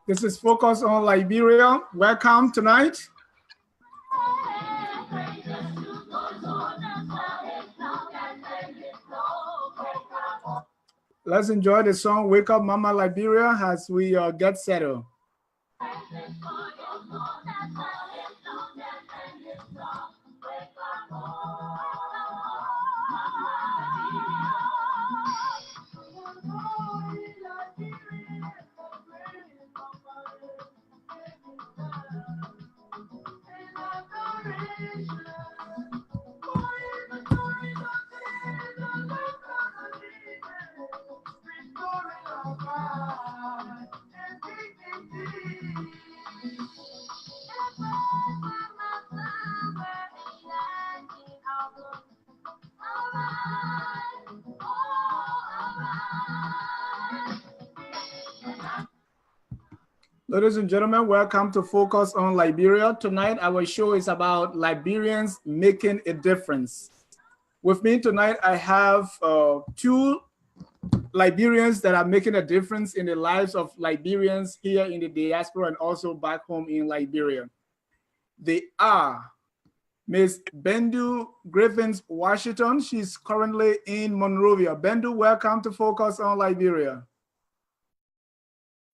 This is Focus on Liberia. Welcome tonight. Let's enjoy the song Wake Up Mama Liberia as we get settled. Ladies and gentlemen, welcome to Focus on Liberia. Tonight, our show is about Liberians making a difference. With me tonight, I have two Liberians that are making a difference in the lives of Liberians here in the diaspora and also back home in Liberia. They are Ms. Bendu Griffin Washington. She's currently in Monrovia. Bendu, welcome to Focus on Liberia.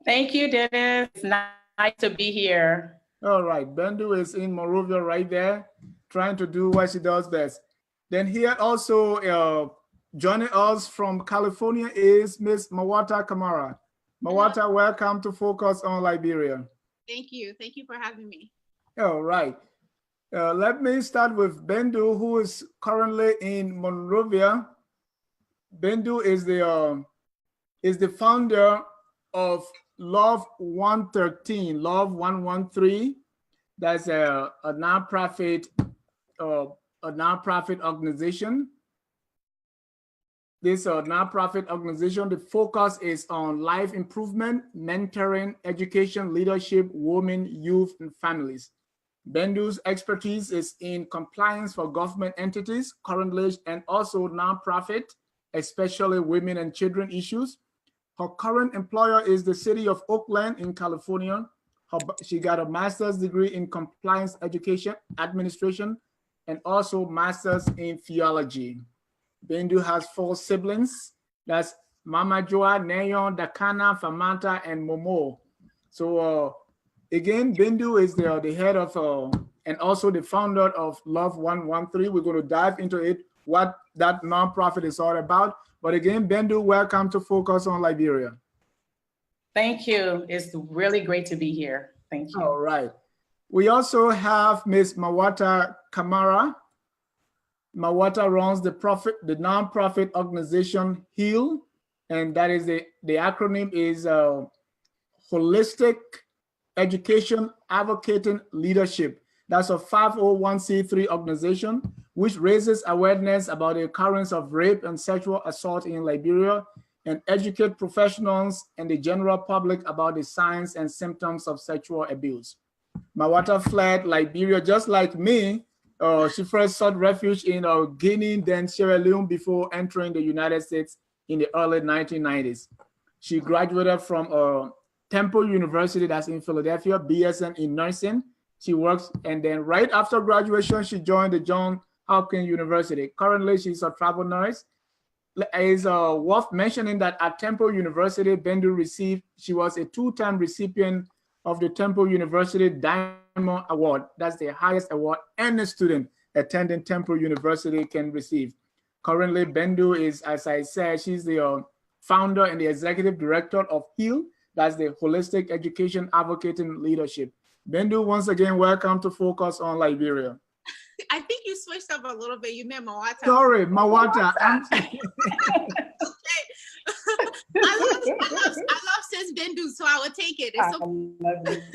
Thank you, Dennis. It's nice to be here. All right. Bendu is in Monrovia right there, trying to do what she does best. Then here also joining us from California is Miss Mawata Kamara. Mawata, welcome to Focus on Liberia. Thank you. Thank you for having me. All right. Let me start with Bendu, who is currently in Monrovia. Bendu is the founder of Love 113, Love 113. That's a nonprofit organization. This nonprofit organization, the focus is on life improvement, mentoring, education, leadership, women, youth, and families. Bendu's expertise is in compliance for government entities, currently, and also nonprofit, especially women and children issues. Her current employer is the city of Oakland in California. She got a master's degree in compliance education administration and also master's in theology. Bendu has 4 siblings. That's Mama Joa, Neyon, Dakana, Famanta, and Momo. So again, Bendu is the head of and also the founder of Love 113. We're going to dive into it, what that nonprofit is all about. But again, Bendu, welcome to Focus on Liberia. Thank you. It's really great to be here. Thank you. All right. We also have Ms. Mawata Kamara. Mawata runs the nonprofit organization H.E.A.L, and that is the acronym is Holistic Education Advocating Leadership. That's a 501c3 organization which raises awareness about the occurrence of rape and sexual assault in Liberia and educate professionals and the general public about the signs and symptoms of sexual abuse. Mawata fled Liberia just like me. She first sought refuge in Guinea, then Sierra Leone before entering the United States in the early 1990s. She graduated from Temple University, that's in Philadelphia, BSN in nursing. She works, and then right after graduation, she joined the Johns Hopkins University. Currently, she's a travel nurse. It's worth mentioning that at Temple University, Bendu she was a 2-time recipient of the Temple University Diamond Award. That's the highest award any student attending Temple University can receive. Currently, Bendu is, as I said, she's the founder and the executive director of H.E.A.L. That's the Holistic Education Advocating Leadership. Bendu, once again, welcome to Focus on Liberia. I think you switched up a little bit. You meant Mawata. Sorry, Mawata. I love Sis Bendu, so I will take it. It's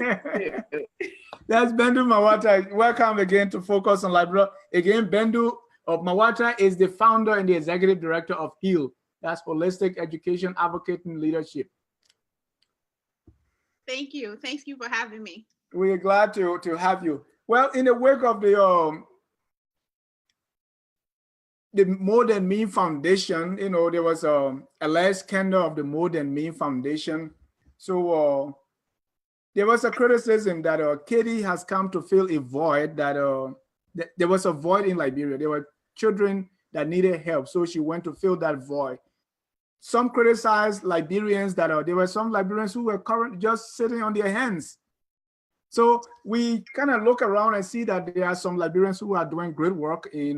okay. That's Bendu Mawata. Welcome again to Focus on Liberia. Again, Bendu Mawata is the founder and the executive director of H.E.A.L. That's Holistic Education Advocating Leadership. Thank you. Thank you for having me. We're glad to have you. Well, in the wake of the More Than Me Foundation, you know, there was a alleged scandal of the More Than Me Foundation. So there was a criticism that Katie has come to fill a void, that there was a void in Liberia. There were children that needed help, so she went to fill that void. Some criticized Liberians that there were some Liberians who were just sitting on their hands. So we kind of look around and see that there are some Liberians who are doing great work in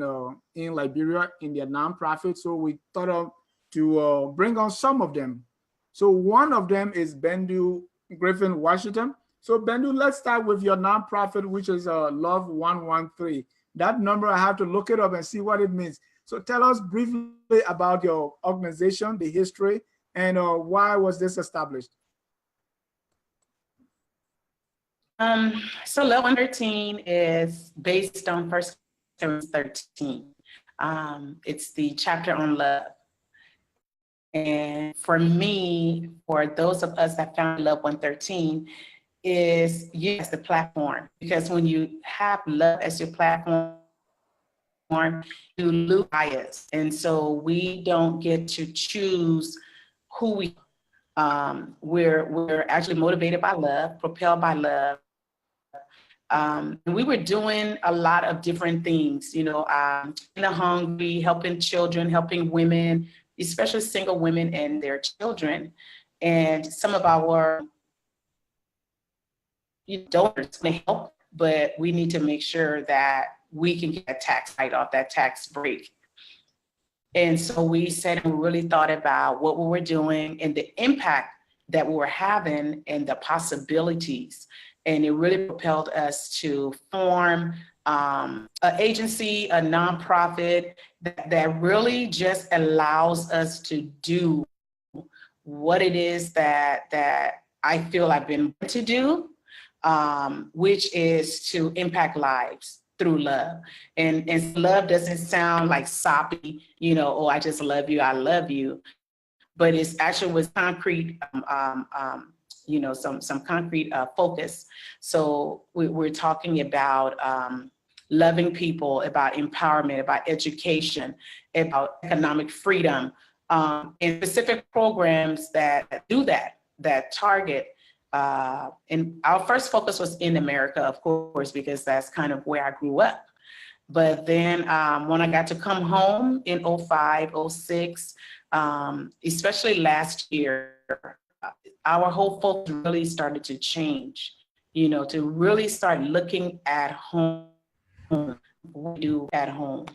Liberia in their nonprofit. So we thought of to bring on some of them. So one of them is Bendu Griffin, Washington. So Bendu, let's start with your nonprofit, which is Love 113. That number, I have to look it up and see what it means. So tell us briefly about your organization, the history, and why was this established? So Love 113 is based on 1 Corinthians 13. It's the chapter on love. And for me, for those of us that found Love 113, is yes, the platform. Because when you have love as your platform, you lose bias. And so we don't get to choose who we we're actually motivated by love, propelled by love. We were doing a lot of different things, you know, the hungry, helping children, helping women, especially single women and their children. And some of our donors may help, but we need to make sure that we can get a tax write-off, that tax break. And so we said and really thought about what we were doing and the impact that we were having and the possibilities. And it really propelled us to form an agency, a nonprofit that really just allows us to do what it is that I feel I've been to do, which is to impact lives through love. And love doesn't sound like soppy, you know, oh, I just love you, I love you. But it's actually with concrete, you know, some concrete focus. So we're talking about loving people, about empowerment, about education, about economic freedom, and specific programs that do that target. And our first focus was in America, of course, because that's kind of where I grew up. But then when I got to come home in 05, 06, especially last year, our whole focus really started to change, you know, to really start looking at home, what we do at home.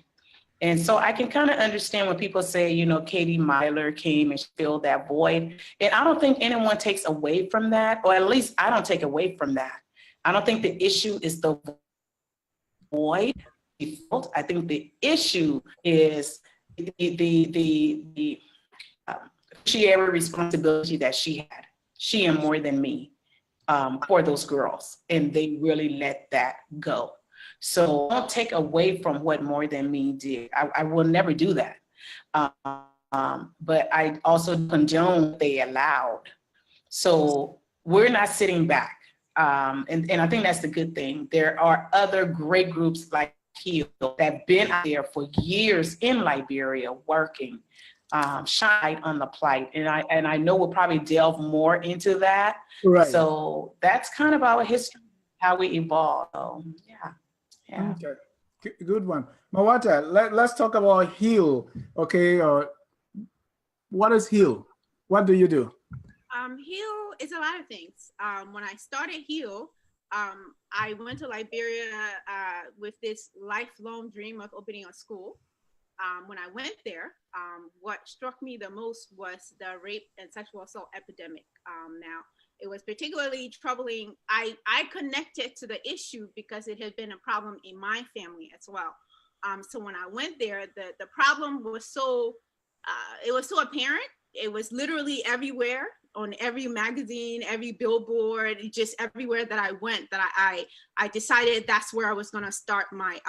And so I can kind of understand when people say, you know, Katie Myler came and filled that void. And I don't think anyone takes away from that, or at least I don't take away from that. I don't think the issue is the void. I think the issue is the fiduciary responsibility that she had, she and more than me, for those girls. And they really let that go. So don't take away from what More Than Me did. I will never do that. But I also condone what they allowed. So we're not sitting back. And I think that's the good thing. There are other great groups like H.E.A.L that have been out there for years in Liberia working, shine on the plight. And I know we'll probably delve more into that. Right. So that's kind of our history, how we evolved. So, yeah. Yeah. Okay, good one. Mawata, let's talk about H.E.A.L. Okay, what is H.E.A.L? What do you do? H.E.A.L is a lot of things. When I started H.E.A.L, I went to Liberia with this lifelong dream of opening a school. when I went there, what struck me the most was the rape and sexual assault epidemic. Now, it was particularly troubling. I connected to the issue because it had been a problem in my family as well. So when I went there, the problem was it was so apparent. It was literally everywhere, on every magazine, every billboard, just everywhere that I went, that I decided that's where I was going to start my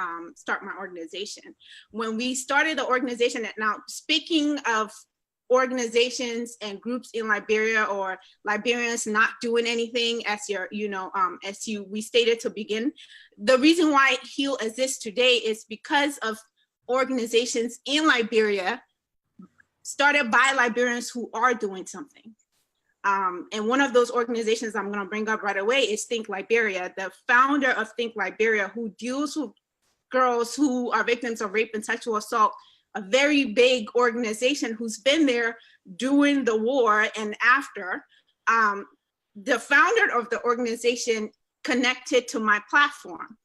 organization. When we started the organization, now speaking of organizations and groups in Liberia, or Liberians not doing anything, as we stated to begin, the reason why H.E.A.L exists today is because of organizations in Liberia started by Liberians who are doing something. And one of those organizations I'm going to bring up right away is Think Liberia. The founder of Think Liberia, who deals with girls who are victims of rape and sexual assault, a very big organization who's been there during the war and after. The founder of the organization connected to my platform,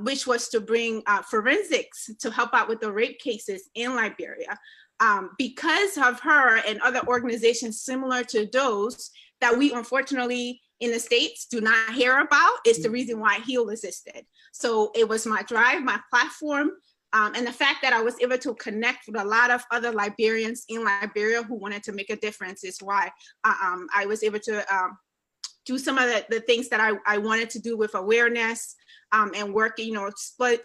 which was to bring forensics to help out with the rape cases in Liberia. Because of her and other organizations similar to those that we unfortunately in the States do not hear about, is the reason why H.E.A.L existed. So it was my drive, my platform, and the fact that I was able to connect with a lot of other Liberians in Liberia who wanted to make a difference is why I was able to do some of the things that I wanted to do with awareness, and working,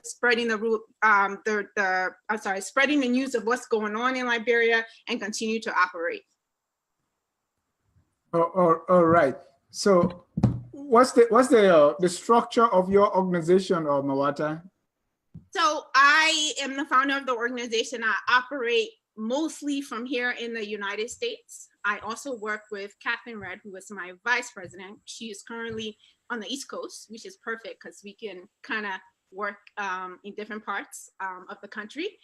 spreading spreading the news of what's going on in Liberia, and continue to operate. All right. So, what's the structure of your organization, or Mawata? So I am the founder of the organization. I operate mostly from here in the United States. I also work with Catherine Red, who is my vice president. She is currently on the East Coast, which is perfect because we can kind of work in different parts of the country.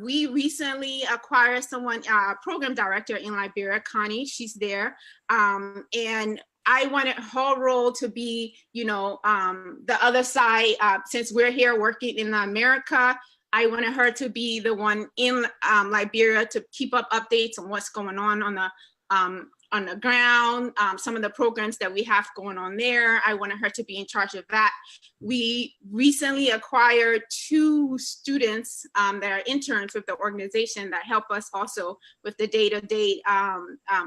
We recently acquired someone, program director in Liberia, Connie, she's there. And I wanted her role to be, the other side, since we're here working in America, I wanted her to be the one in Liberia to keep up updates on what's going on the ground, some of the programs that we have going on there. I wanted her to be in charge of that. We recently acquired 2 students that are interns with the organization that help us also with the day-to-day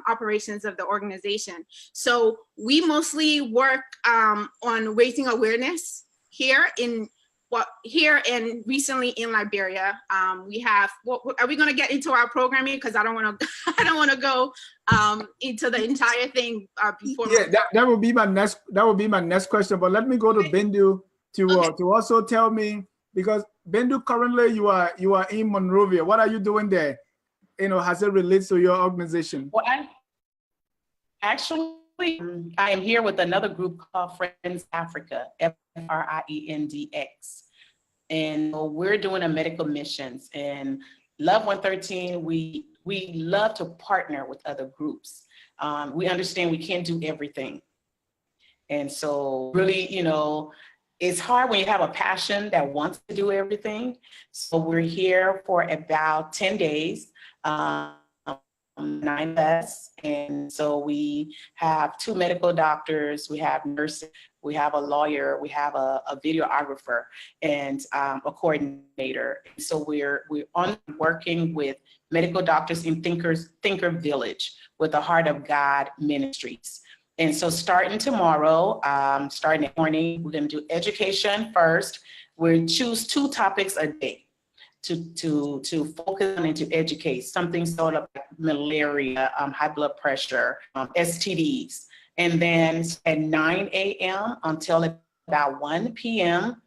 operations of the organization. So we mostly work on raising awareness here and recently in Liberia. We have. Are we going to get into our programming? Because I don't want to go into the entire thing before. Yeah, that would be my next question. But let me go to Bendu to also tell me, because Bendu, currently you are in Monrovia. What are you doing there? As it relates to your organization. Well, I am here with another group called Friends Africa, FRIENDX. And we're doing a medical missions. And Love 113, we love to partner with other groups. We understand we can't do everything. And so really, it's hard when you have a passion that wants to do everything. So we're here for about 10 days. 9 of us, and so we have 2 medical doctors, we have nurses, we have a lawyer, we have a videographer, and a coordinator. So we're working with medical doctors in Thinker Village with the Heart of God Ministries. And so starting tomorrow, starting in the morning, we're going to do education first. We choose 2 topics a day to focus on and to educate, something sort of like malaria, high blood pressure, STDs. And then at 9 a.m. until about 1 p.m.,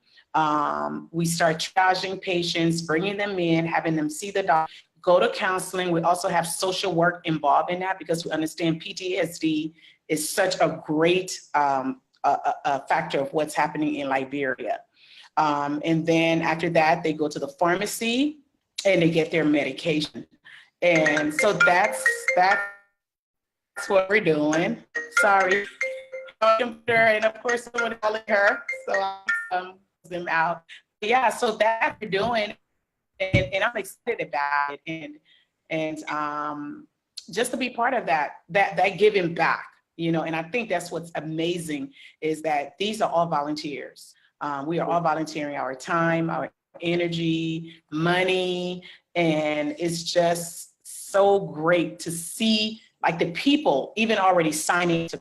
we start triaging patients, bringing them in, having them see the doctor, go to counseling. We also have social work involved in that because we understand PTSD is such a great factor of what's happening in Liberia. And then after that, they go to the pharmacy and they get their medication. And so that's what we're doing. Sorry. And of course, someone calling her, so them out. Yeah, so that we're doing. and I'm excited about it, and just to be part of that giving back, you know. And I think that's what's amazing, is that these are all volunteers. We are all volunteering our time, our energy, money, and it's just so great to see like the people even already signing to,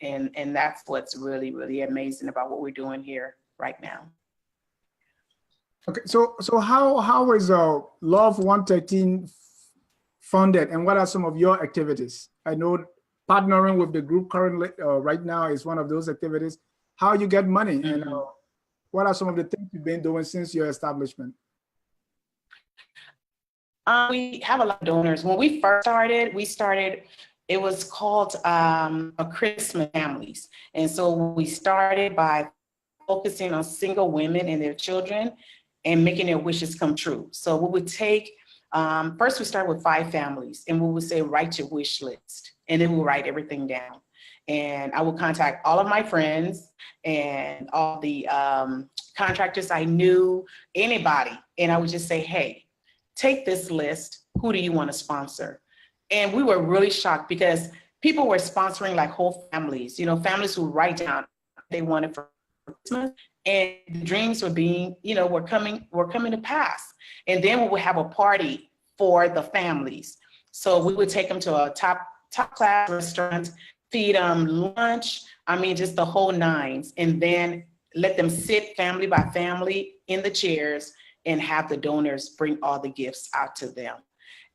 and that's what's really, really amazing about what we're doing here right now. Okay, so how is Love 113 funded, and what are some of your activities? I know partnering with the group currently right now is one of those activities. How you get money, and what are some of the things you've been doing since your establishment? We have a lot of donors. When we first started, it was called a Christmas Families. And so we started by focusing on single women and their children and making their wishes come true. So we would take, first we started with 5 families, and we would say, write your wish list. And then we'll write everything down. And I would contact all of my friends and all the contractors I knew, anybody. And I would just say, hey, take this list. Who do you want to sponsor? And we were really shocked because people were sponsoring like whole families, you know, families who write down they wanted for Christmas, and the dreams were being, you know, were coming to pass. And then we would have a party for the families. So we would take them to a top class restaurant, feed them lunch. I mean, just the whole nines, and then let them sit family by family in the chairs and have the donors bring all the gifts out to them.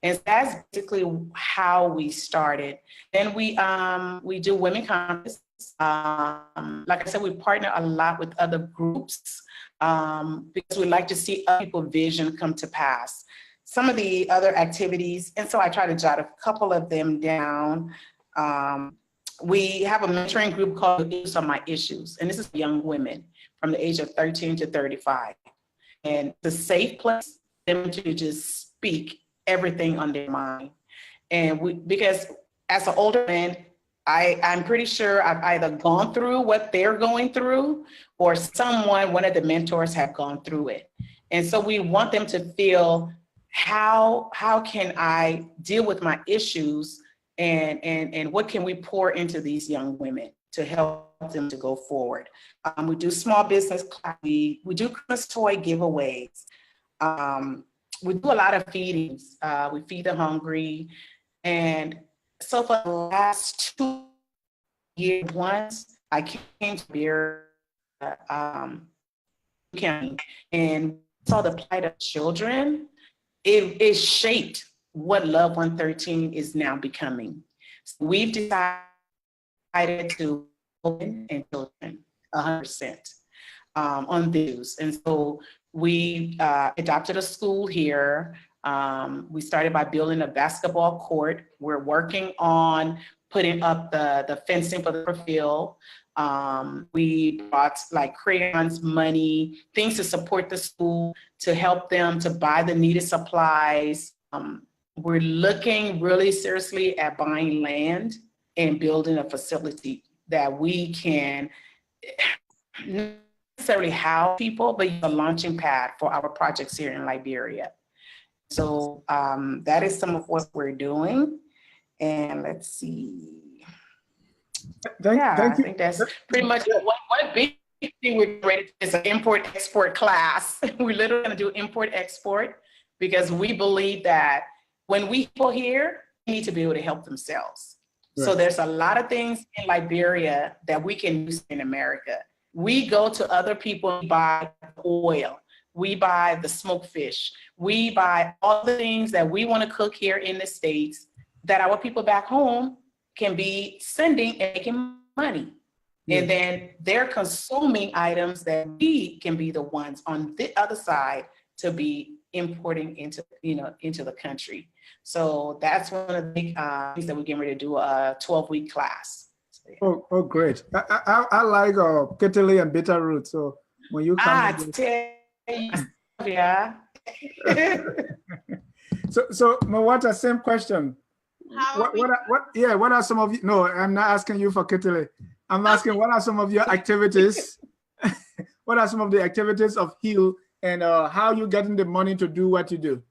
And that's basically how we started. Then we do women contests. Like I said, we partner a lot with other groups because we like to see other people's vision come to pass. Some of the other activities, and so I try to jot a couple of them down. We have a mentoring group called Issues Are My Issues, and this is young women from the age of 13 to 35. And it's a safe place for them to just speak everything on their mind. And because as an older man, I'm pretty sure I've either gone through what they're going through, or one of the mentors have gone through it. And so we want them to feel, how can I deal with my issues, and what can we pour into these young women to help them to go forward. We do small business class, we do Christmas toy giveaways. We do a lot of feedings. We feed the hungry. And so for the last 2 years, once I came to Liberia County and saw the plight of children, it shaped what Love 113 is now becoming. So we've decided to women and children 100% on these. And so we adopted a school here. We started by building a basketball court. We're working on putting up the fencing for the field. We brought like crayons, money, things to support the school, to help them to buy the needed supplies. We're looking really seriously at buying land and building a facility that we can not necessarily house people, but a launching pad for our projects here in Liberia. So that is some of what we're doing. And let's see. I think that's pretty much one big thing we're ready to is an import-export class. We're literally going to do import-export because we believe that when we people here, we need to be able to help themselves. Right. So there's a lot of things in Liberia that we can use in America. We go to other people and buy oil. We buy the smoked fish. We buy all the things that we want to cook here in the States that our people back home can be sending and making money. Yeah. And then they're consuming items that we can be the ones on the other side to be importing into the country. So that's one of the big things that we're getting ready to do, a 12-week class. So, yeah. Oh, great. I like kettle and bitter root. So when you come, yeah. So Mawata, same question. What are some of you? No, I'm not asking you for kettle. I'm asking what are some of your activities? What are some of the activities of H.E.A.L and how you getting the money to do what you do.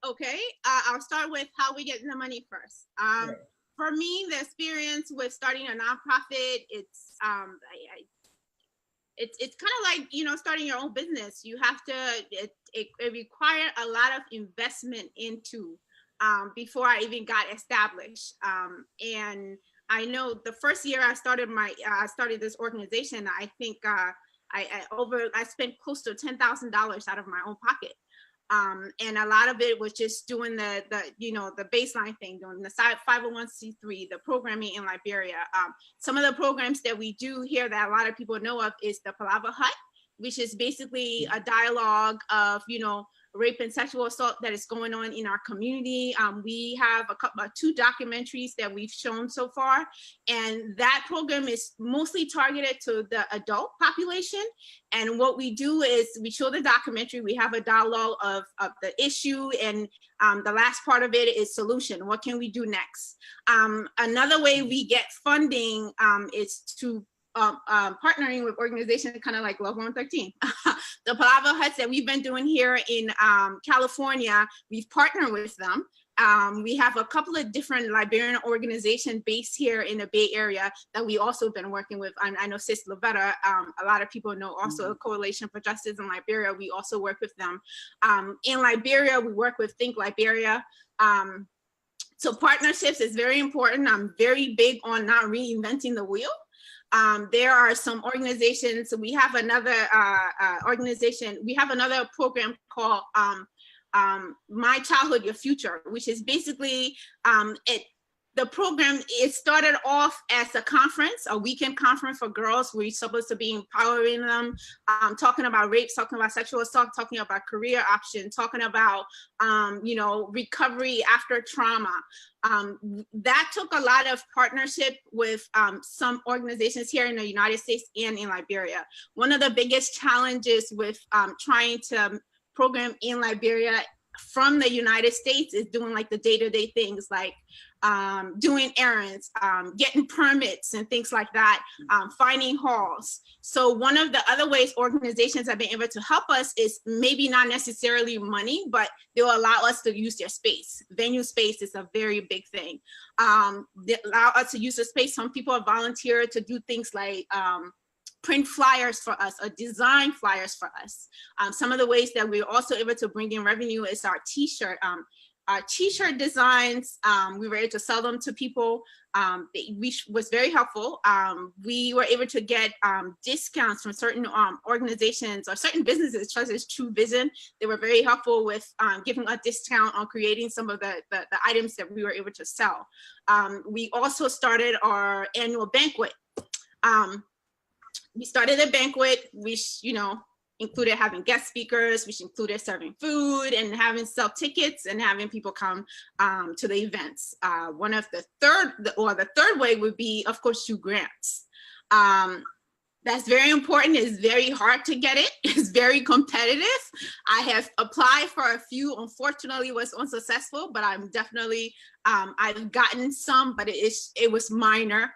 Okay, I'll start with how we get the money first. For me, the experience with starting a nonprofit, it's it's kind of like, you know, starting your own business. You have to, it required a lot of investment into before I even got established. And I know the first year I started this organization, I think I spent close to $10,000 out of my own pocket. And a lot of it was just doing the you know, the baseline thing, doing the 501c3, the programming in Liberia. Some of the programs that we do here that a lot of people know of is the Palava Hut, which is basically a dialogue of, you know, rape and sexual assault that is going on in our community. We have two documentaries that we've shown so far, and that program is mostly targeted to the adult population. And what we do is we show the documentary, we have a dialogue of the issue, and the last part of it is solution. What can we do next? Another way we get funding is to partnering with organizations kind of like Love 113. The Palava Huts that we've been doing here in California, we've partnered with them. We have a couple of different Liberian organizations based here in the Bay Area that we also been working with. I know Sis Lavetta, a lot of people know also Coalition for Justice in Liberia. We also work with them. In Liberia, we work with Think Liberia. So partnerships is very important. I'm very big on not reinventing the wheel. There are some organizations. So we have another organization. We have another program called My Childhood, Your Future, which is basically the program. It started off as a conference, a weekend conference for girls. We're supposed to be empowering them, talking about rape, talking about sexual assault, talking about career options, talking about you know, recovery after trauma. That took a lot of partnership with some organizations here in the United States and in Liberia. One of the biggest challenges with trying to program in Liberia from the United States is doing like the day-to-day things like doing errands, getting permits and things like that, finding halls. So one of the other ways organizations have been able to help us is maybe not necessarily money, but they'll allow us to use their space. Venue space is a very big thing. They allow us to use the space. Some people have volunteered to do things like print flyers for us, or design flyers for us. Some of the ways that we're also able to bring in revenue is our t-shirt. Our t-shirt designs, we were able to sell them to people, which was very helpful. We were able to get discounts from certain organizations or certain businesses, such as True Vision. They were very helpful with giving a discount on creating some of the items that we were able to sell. We also started our annual banquet. We started a banquet, which, you know, included having guest speakers, which included serving food and having sell tickets and having people come to the events. One of the third way would be, of course, through grants. That's very important. It's very hard to get it. It's very competitive. I have applied for a few, unfortunately was unsuccessful, but I'm definitely, I've gotten some, but it was minor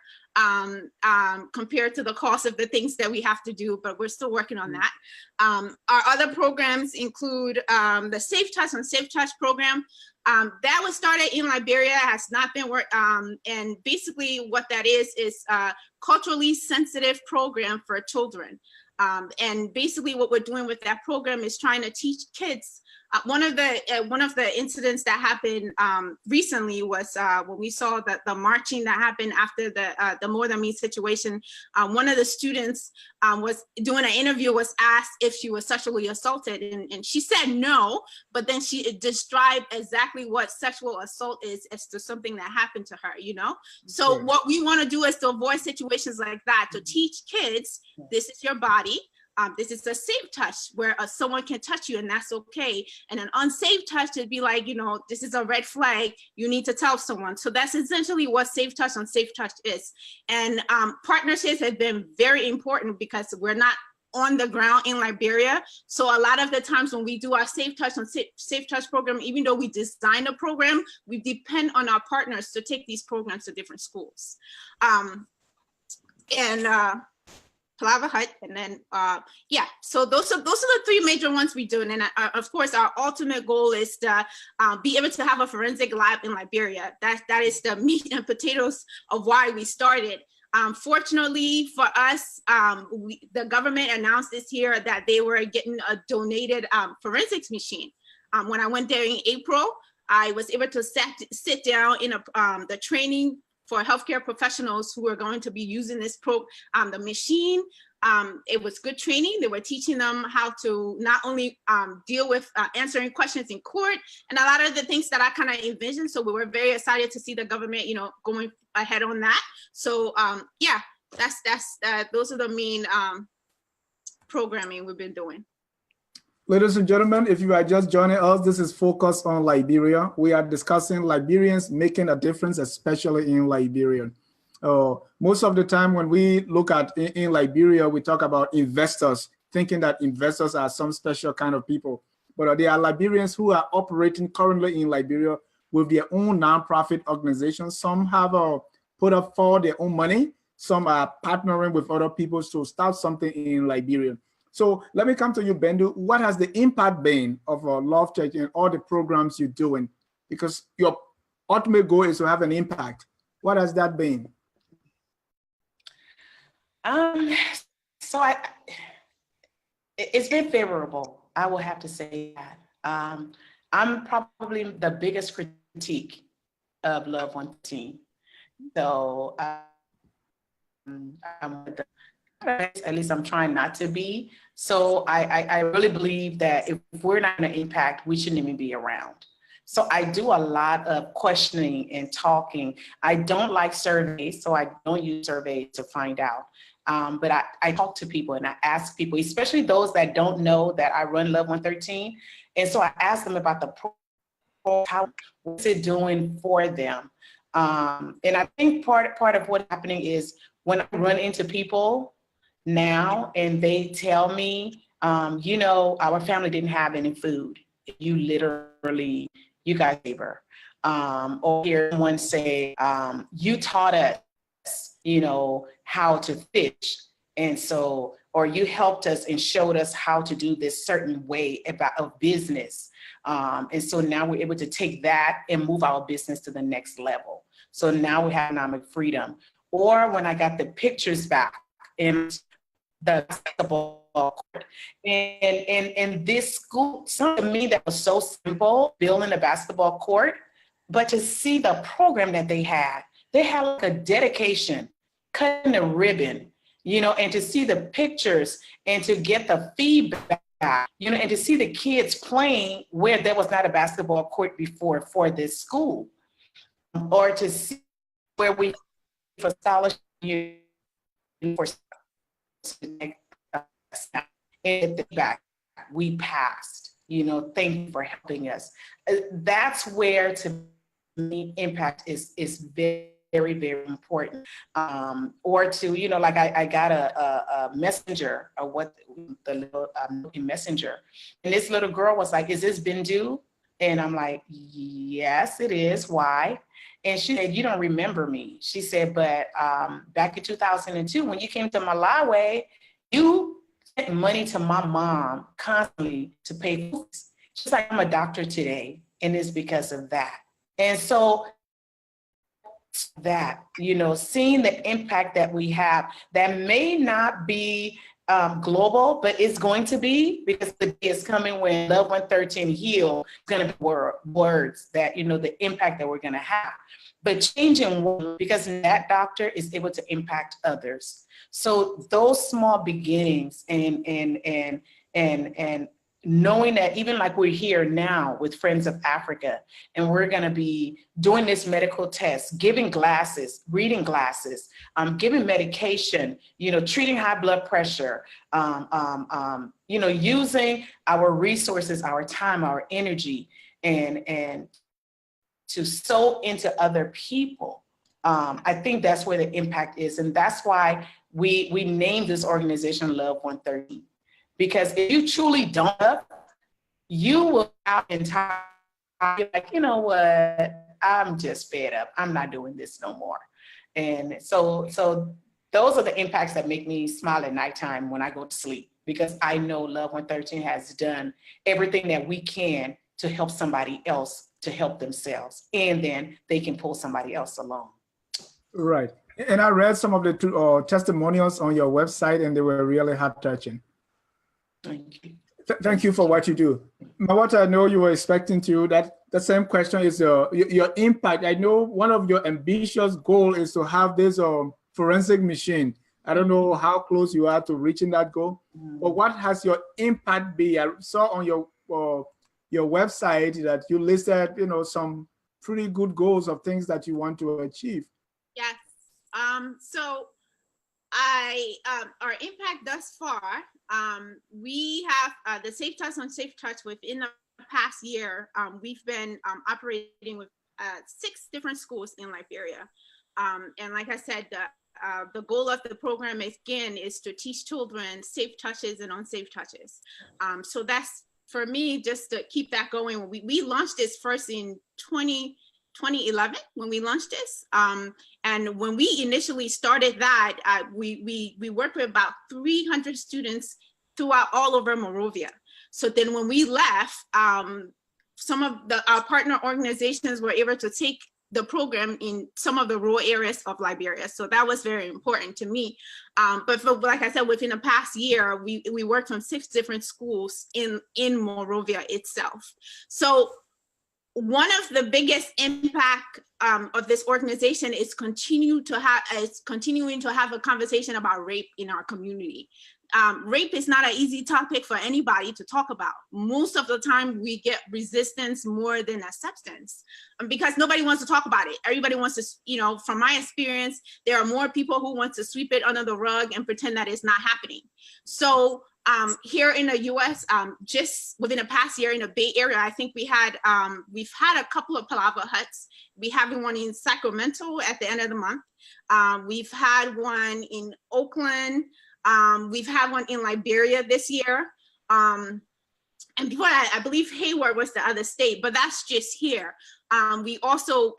compared to the cost of the things that we have to do, but we're still working on that. Our other programs include the Safe Touch and Safe Touch program. That was started in Liberia, has not been worked, and basically what that is a culturally sensitive program for children. And basically what we're doing with that program is trying to teach kids. One of the incidents that happened recently was when we saw the marching that happened after the More Than Me situation. One of the students was doing an interview, was asked if she was sexually assaulted, and she said no, but then she described exactly what sexual assault is as to something that happened to her, you know? So what we want to do is to avoid situations like that, to teach kids, this is your body. This is a safe touch where someone can touch you and that's okay. And an unsafe touch would be like, you know, this is a red flag, you need to tell someone. So that's essentially what safe touch on safe touch is. And partnerships have been very important because we're not on the ground in Liberia. So a lot of the times when we do our Safe Touch on Safe Touch program, even though we design a program, we depend on our partners to take these programs to different schools. Palava Hut, and then yeah. So those are the three major ones we do, and then of course our ultimate goal is to be able to have a forensic lab in Liberia. That is the meat and potatoes of why we started. Fortunately for us, the government announced this year that they were getting a donated forensics machine. When I went there in April, I was able to sit down in the training for healthcare professionals who are going to be using this the machine. It was good training. They were teaching them how to not only deal with answering questions in court and a lot of the things that I kind of envisioned. So we were very excited to see the government, going ahead on that. So yeah, those are the main programming we've been doing. Ladies and gentlemen, if you are just joining us, this is Focus on Liberia. We are discussing Liberians making a difference, especially in Liberia. Most of the time when we look at in Liberia, we talk about investors, thinking that investors are some special kind of people. But there are Liberians who are operating currently in Liberia with their own nonprofit organizations. Some have put up for their own money. Some are partnering with other people to start something in Liberia. So let me come to you, Bendu. What has the impact been of Love Church and all the programs you're doing? Because your ultimate goal is to have an impact. What has that been? So it's been favorable. I will have to say that. I'm probably the biggest critique of Love 113. So at least I'm trying not to be. So I really believe that if we're not going to impact, we shouldn't even be around. So I do a lot of questioning and talking. I don't like surveys, so I don't use surveys to find out. But I talk to people and I ask people, especially those that don't know that I run Love 113. And so I ask them about the program, what's it doing for them? And I think part of what's happening is when I run into people now and they tell me, our family didn't have any food. You guys labor. Or hear someone say, you taught us, how to fish. And so, or you helped us and showed us how to do this certain way of business. And so now we're able to take that and move our business to the next level. So now we have economic freedom. Or when I got the pictures back in the basketball court, and this school, something to me that was so simple, building a basketball court, but to see the program that they had like a dedication, cutting a ribbon, and to see the pictures and to get the feedback, and to see the kids playing where there was not a basketball court before for this school, or to see where we for scholarship for and the feedback we passed, thank you for helping us. That's where to me impact is very, very important. Or to, like I got a messenger, or what the little messenger, and this little girl was like, is this Bendu? And I'm like, yes, it is. Why? And she said, you don't remember me. She said, but back in 2002, when you came to Malawi, you sent money to my mom constantly to pay for this. She's like, I'm a doctor today, and it's because of that. And so that, seeing the impact that we have, that may not be global, but it's going to be, because the day is coming when Love 113 H.E.A.L is going to be words that, the impact that we're going to have. But changing one, because that doctor is able to impact others. So those small beginnings and knowing that, even like we're here now with Friends of Africa, and we're going to be doing this medical test, giving glasses, reading glasses, giving medication, treating high blood pressure, using our resources, our time, our energy, and to sow into other people. I think that's where the impact is. And that's why we named this organization Love 113. Because if you truly don't love, you will out entire like, you know what, I'm just fed up. I'm not doing this no more. And so those are the impacts that make me smile at nighttime when I go to sleep, because I know Love 113 has done everything that we can to help somebody else to help themselves, and then they can pull somebody else along. Right. And I read some of the testimonials on your website, and they were really heart-touching. Thank you. Thank you for what you do. Mawata, I know you were expecting to, that the same question is your impact. I know one of your ambitious goals is to have this forensic machine. I don't know how close you are to reaching that goal, but what has your impact been? I saw on your website that you listed, some pretty good goals of things that you want to achieve. Yes. So our impact thus far, we have the Safe Touch on Safe Touch within the past year. We've been operating with 6 different schools in Liberia. And like I said, the goal of the program is to teach children safe touches and unsafe touches. So that's, for me, just to keep that going. We launched this first in 2011 when we launched this. And when we initially started that, we worked with about 300 students throughout all over Monrovia. So then when we left, some of our partner organizations were able to take the program in some of the rural areas of Liberia. So that was very important to me. But like I said, within the past year, we worked from 6 different schools in Monrovia itself. So one of the biggest impact of this organization is continuing to have a conversation about rape in our community. Rape is not an easy topic for anybody to talk about. Most of the time we get resistance more than acceptance, because nobody wants to talk about it. Everybody wants to, from my experience, there are more people who want to sweep it under the rug and pretend that it's not happening. So here in the US, just within the past year in the Bay Area, I think we've had a couple of Palava huts. We have one in Sacramento at the end of the month. We've had one in Oakland. We've had one in Liberia this year. And before that, I believe Hayward was the other state, but that's just here. We also,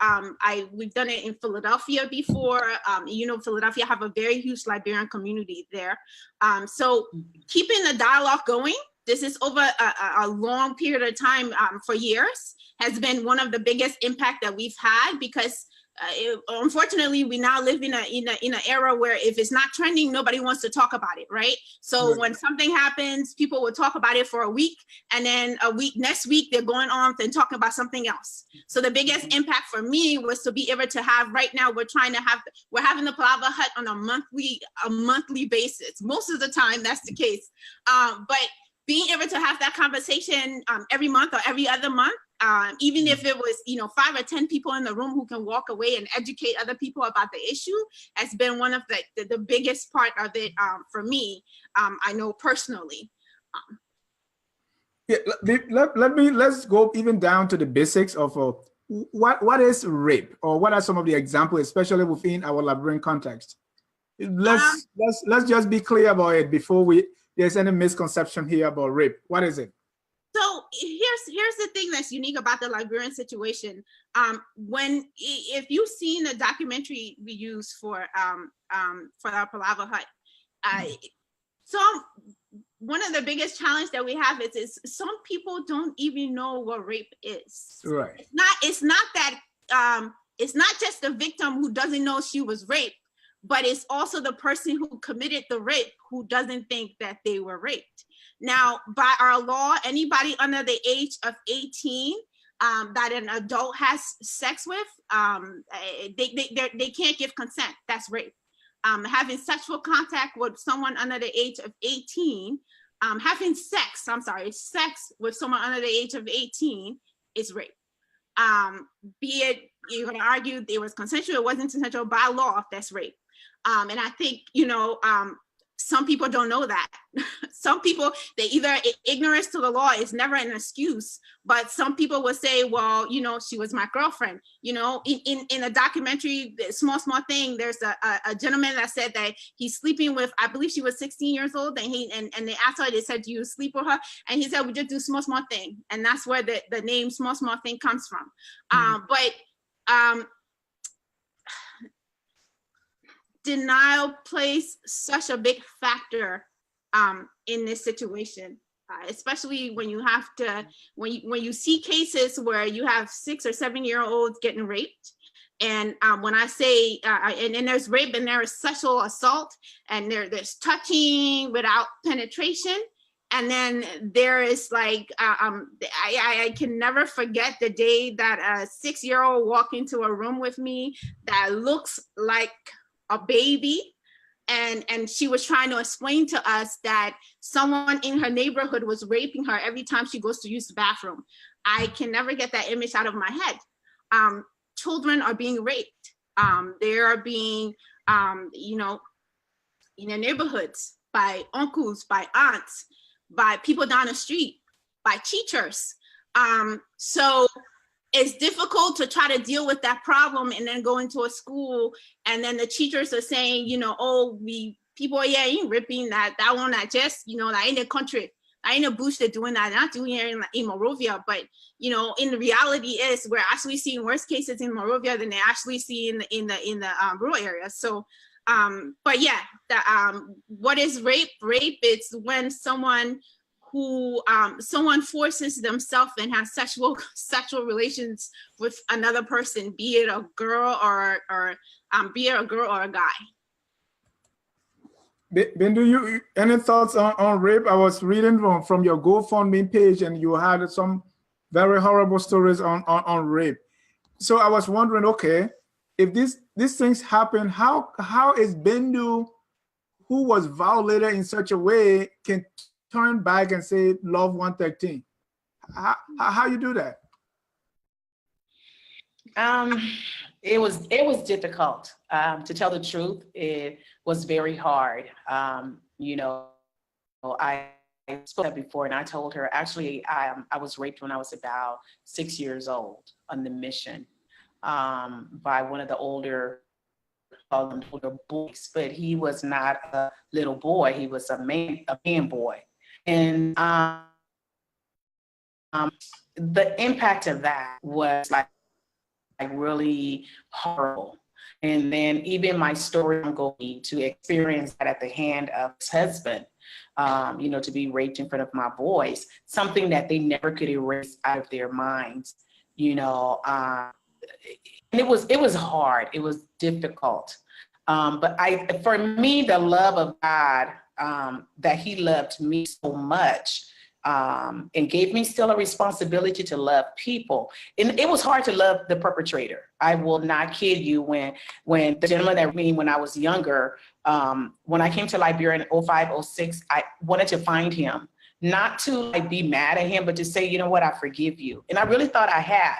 we've done it in Philadelphia before. Philadelphia have a very huge Liberian community there. So keeping the dialogue going, this is over a long period of time, for years, has been one of the biggest impact that we've had, because unfortunately, we now live in an era where if it's not trending, nobody wants to talk about it, right? So when something happens, people will talk about it for a week, and then next week they're going on and talking about something else. So the biggest impact for me was to be able to have, right now we're having the Palava Hut on a monthly basis. Most of the time that's the case, but being able to have that conversation every month or every other month, even if it was, 5 or 10 people in the room who can walk away and educate other people about the issue, has been one of the biggest part of it for me. I know personally. Yeah, let's go even down to the basics of what is rape, or what are some of the examples, especially within our Liberian context. Let's just be clear about it before there's any misconception here about rape. What is it? So here's the thing that's unique about the Liberian situation. If you've seen the documentary we use for our Palava Hut, one of the biggest challenge that we have is some people don't even know what rape is. Right. It's not just the victim who doesn't know she was raped, but it's also the person who committed the rape who doesn't think that they were raped. Now, by our law, anybody under the age of 18 that an adult has sex with, they can't give consent. That's rape. Having sexual contact with someone under the age of 18, having sex with someone under the age of 18 is rape. Be it, you're gonna argue it was consensual, it wasn't consensual, by law, that's rape. And I think, some people don't know that. Some people, they either, ignorance to the law is never an excuse, but some people will say, well, she was my girlfriend. In a documentary, Small Thing, there's a gentleman that said that he's sleeping with, I believe she was 16 years old, and they asked her, they said, do you sleep with her? And he said, we just do Small Thing. And that's where the name Small Thing comes from. denial plays such a big factor in this situation, especially when you have to, when you see cases where you have 6 or 7 year olds getting raped. And when I say, and then there's rape and there is sexual assault, and there's touching without penetration. And then there is like, I can never forget the day that a 6-year-old walked into a room with me that looks like a baby. And she was trying to explain to us that someone in her neighborhood was raping her every time she goes to use the bathroom. I can never get that image out of my head. Children are being raped. They are being, you know, in their neighborhoods by uncles, by aunts, by people down the street, by teachers. So it's difficult to try to deal with that problem and then go into a school and then the teachers are saying, you know, oh, people, yeah, ain't ripping that one, that just, you know, that ain't the country. I ain't a bush they're doing that. They're not doing it in Monrovia, but you know, in the reality is we're actually seeing worse cases in Monrovia than they actually see in the rural areas. So, but yeah, what is rape? Rape is when someone forces themselves and has sexual relations with another person, be it a girl or be it a girl or a guy. Bendu, you any thoughts on rape? I was reading from your GoFundMe page, and you had some very horrible stories on rape. So I was wondering, okay, if these things happen, how is Bendu, who was violated in such a way, can turn back and say love 113? How you do that? It was difficult. To tell the truth, it was very hard. You know, I spoke before, and I told her, actually, I was raped when I was about 6 years old on the mission by one of the older boys, but he was not a little boy. He was a man boy. And the impact of that was like really horrible. And then even my story, I'm going to experience that at the hand of his husband, you know, to be raped in front of my boys, something that they never could erase out of their minds, you know. And it was hard, it was difficult. But for me, the love of God, that he loved me so much, and gave me still a responsibility to love people. And it was hard to love the perpetrator. I will not kid you, when the gentleman that me when I was younger, when I came to Liberia in 05, 06, I wanted to find him, not to like be mad at him, but to say, you know what, I forgive you. And I really thought I had,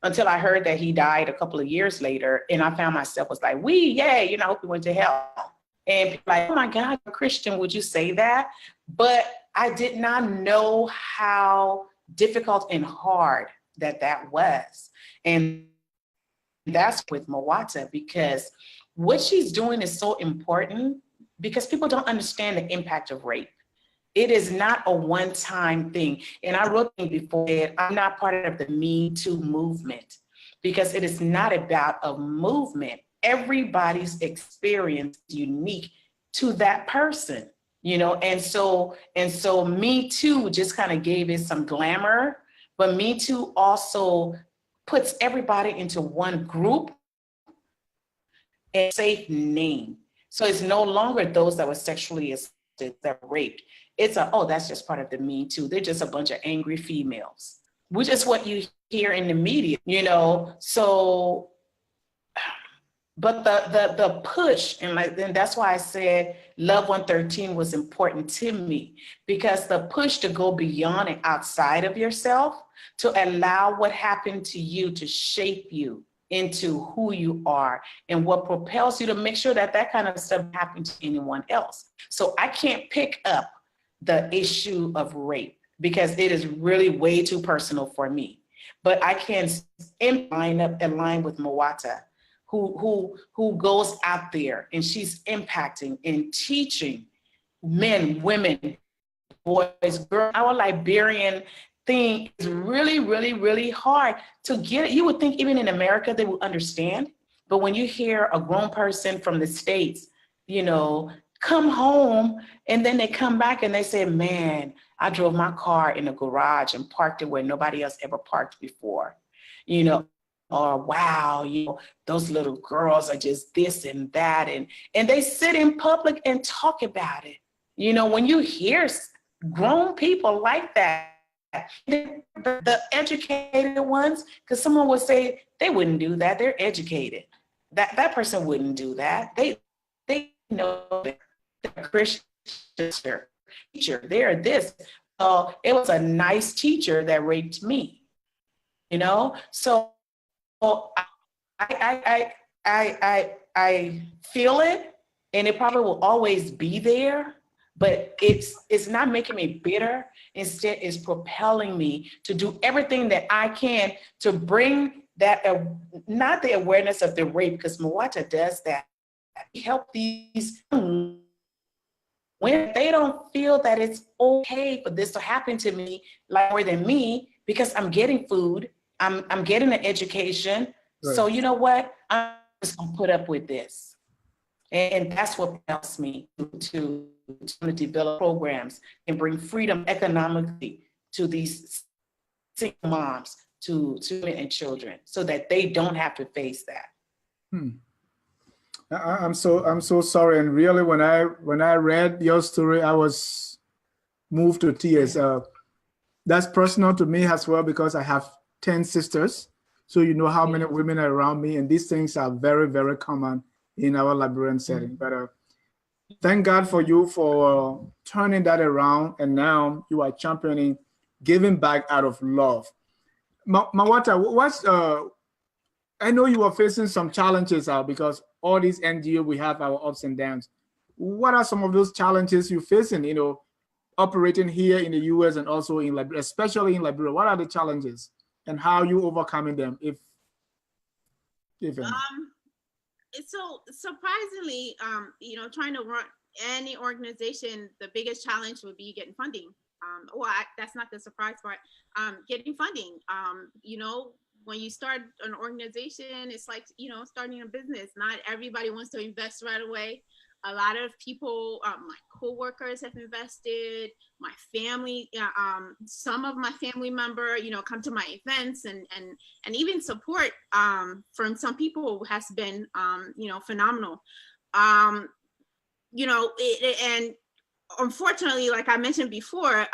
until I heard that he died a couple of years later. And I found myself was like, yay, you know, I hope he went to hell. And people like, oh my God, you're a Christian, would you say that? But I did not know how difficult and hard that was. And that's with Mawata, because what she's doing is so important, because people don't understand the impact of rape. It is not a one-time thing. And I wrote before that I'm not part of the Me Too movement, because it is not about a movement. Everybody's experience is unique to that person, you know. And so Me Too just kind of gave it some glamour, but Me Too also puts everybody into one group and safe name. So it's no longer those that were sexually assaulted, that were raped. It's oh, that's just part of the Me Too. They're just a bunch of angry females, which is what you hear in the media, you know. So, but the push, and like, then that's why I said Love 113 was important to me, because the push to go beyond and outside of yourself, to allow what happened to you to shape you into who you are and what propels you to make sure that that kind of stuff happens to anyone else. So I can't pick up the issue of rape, because it is really way too personal for me. But I can align with Mawata, who goes out there and she's impacting and teaching men, women, boys, girls. Our Liberian thing is really, really, really hard to get it. You would think even in America they would understand, But when you hear a grown person from the States, you know, come home, and then they come back and they say, man, I drove my car in a garage and parked it where nobody else ever parked before, you know, or wow, you know, those little girls are just this and that. And they sit in public and talk about it. You know, when you hear grown people like that, the educated ones, because someone would say they wouldn't do that, they're educated. That person wouldn't do that. They know they're a Christian teacher, they're this. So it was a nice teacher that raped me, you know? So I feel it, and it probably will always be there, but it's not making me bitter. Instead, it's propelling me to do everything that I can to bring that, not the awareness of the rape, because Mawata does that. Help these when they don't feel that it's okay for this to happen to me, like more than me, because I'm getting food, I'm getting an education. Right. So you know what? I'm just gonna put up with this. And that's what helps me to develop programs and bring freedom economically to these single moms, to women and children, so that they don't have to face that. I'm so sorry. And really, when I read your story, I was moved to tears. That's personal to me as well, because I have 10 sisters. So you know how many women are around me, and these things are very, very common in our Liberian setting. But thank God for you for turning that around, and now you are championing giving back out of love. Mawata, what's I know you are facing some challenges because all these NGO, we have our ups and downs. What are some of those challenges you're facing, you know, operating here in the US and also in Liberia, especially in Liberia? What are the challenges and how are you overcoming them, if any? So surprisingly, you know, trying to run any organization, the biggest challenge would be getting funding. That's not the surprise part. Getting funding. You know, when you start an organization, it's like, you know, starting a business. Not everybody wants to invest right away. A lot of people, my coworkers have invested, my family, some of my family member, you know, come to my events, and even support from some people has been, you know, phenomenal. You know, and unfortunately, like I mentioned before,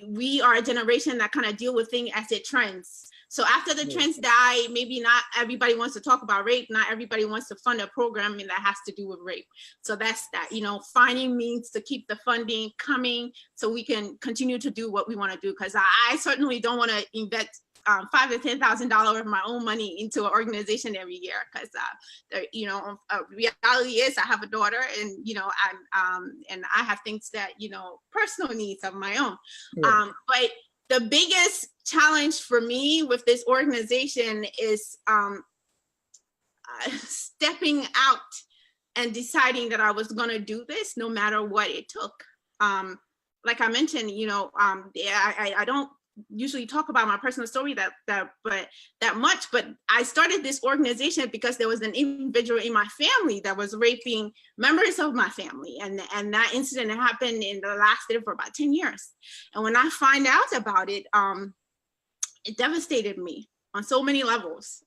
we are a generation that kind of deal with things as it trends. So after the trends die, maybe not everybody wants to talk about rape. Not everybody wants to fund a program that has to do with rape. So that's that, you know, finding means to keep the funding coming so we can continue to do what we want to do. Because I certainly don't want to invest $5,000 to $10,000 of my own money into an organization every year. Because you know, reality is I have a daughter, and you know, and I have things that, you know, personal needs of my own. But the biggest challenge for me with this organization is stepping out and deciding that I was going to do this no matter what it took. Like I mentioned, you know, I don't usually talk about my personal story that much, but I started this organization because there was an individual in my family that was raping members of my family, and that incident happened and lasted for about 10 years. And when I find out about it, it devastated me on so many levels.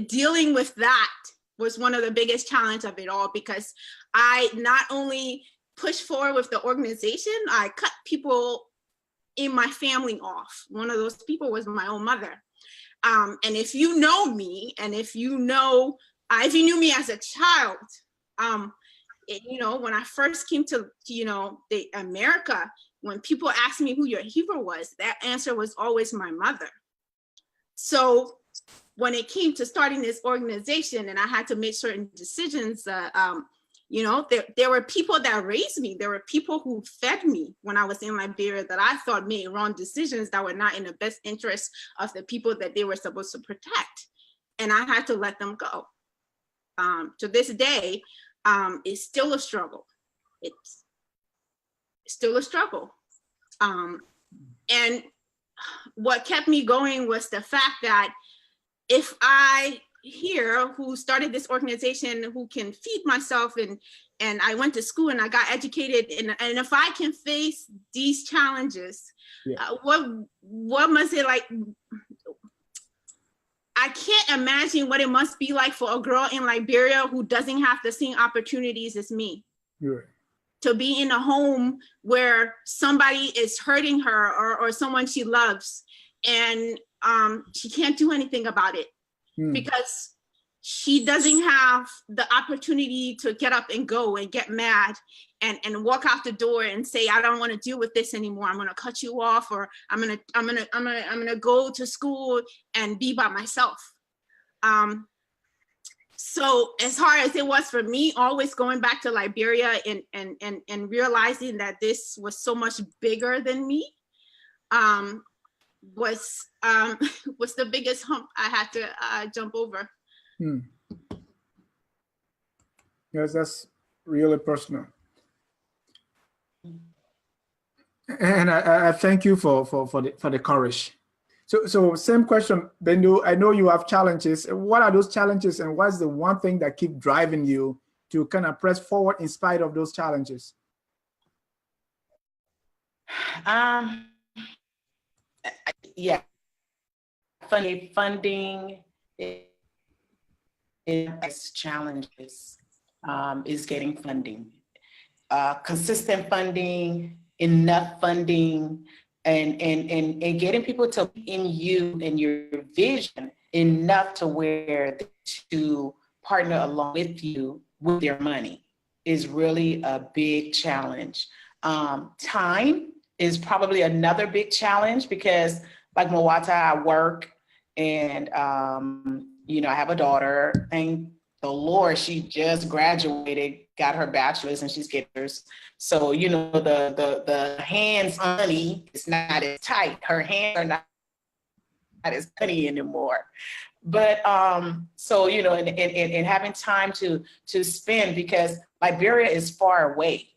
Dealing with that was one of the biggest challenges of it all, because I not only pushed forward with the organization, I cut people in my family off. One of those people was my own mother. And if you know me, and if you knew me as a child, you know, when I first came to, you know, America, when people asked me who your hero was, that answer was always my mother. So when it came to starting this organization and I had to make certain decisions, you know, there were people that raised me. There were people who fed me when I was in Liberia that I thought made wrong decisions that were not in the best interest of the people that they were supposed to protect. And I had to let them go. To this day, it's still a struggle. It's still a struggle. And what kept me going was the fact that if I here who started this organization, who can feed myself, and I went to school and I got educated, and if I can face these challenges, what must it like? I can't imagine what it must be like for a girl in Liberia who doesn't have the same opportunities as me. Right. To be in a home where somebody is hurting her, or someone she loves, and she can't do anything about it because she doesn't have the opportunity to get up and go and get mad and walk out the door and say, I don't want to deal with this anymore. I'm going to cut you off, or I'm going to go to school and be by myself. So as hard as it was for me, always going back to Liberia and realizing that this was so much bigger than me, was the biggest hump I had to jump over. Yes, that's really personal. And I thank you for the courage. So same question, Bendu. I know you have challenges. What are those challenges, and what's the one thing that keep driving you to kind of press forward in spite of those challenges? Yeah, funding is challenges. Is getting funding, consistent funding, enough funding, and getting people to in you and your vision enough to where to partner along with you with their money is really a big challenge. Time is probably another big challenge because, like Mawata, I work and I have a daughter. Thank the Lord, she just graduated, got her bachelor's, and she's getting hers. So, the hands on money is not as tight. Her hands are not as money anymore. But so, and having time to spend, because Liberia is far away.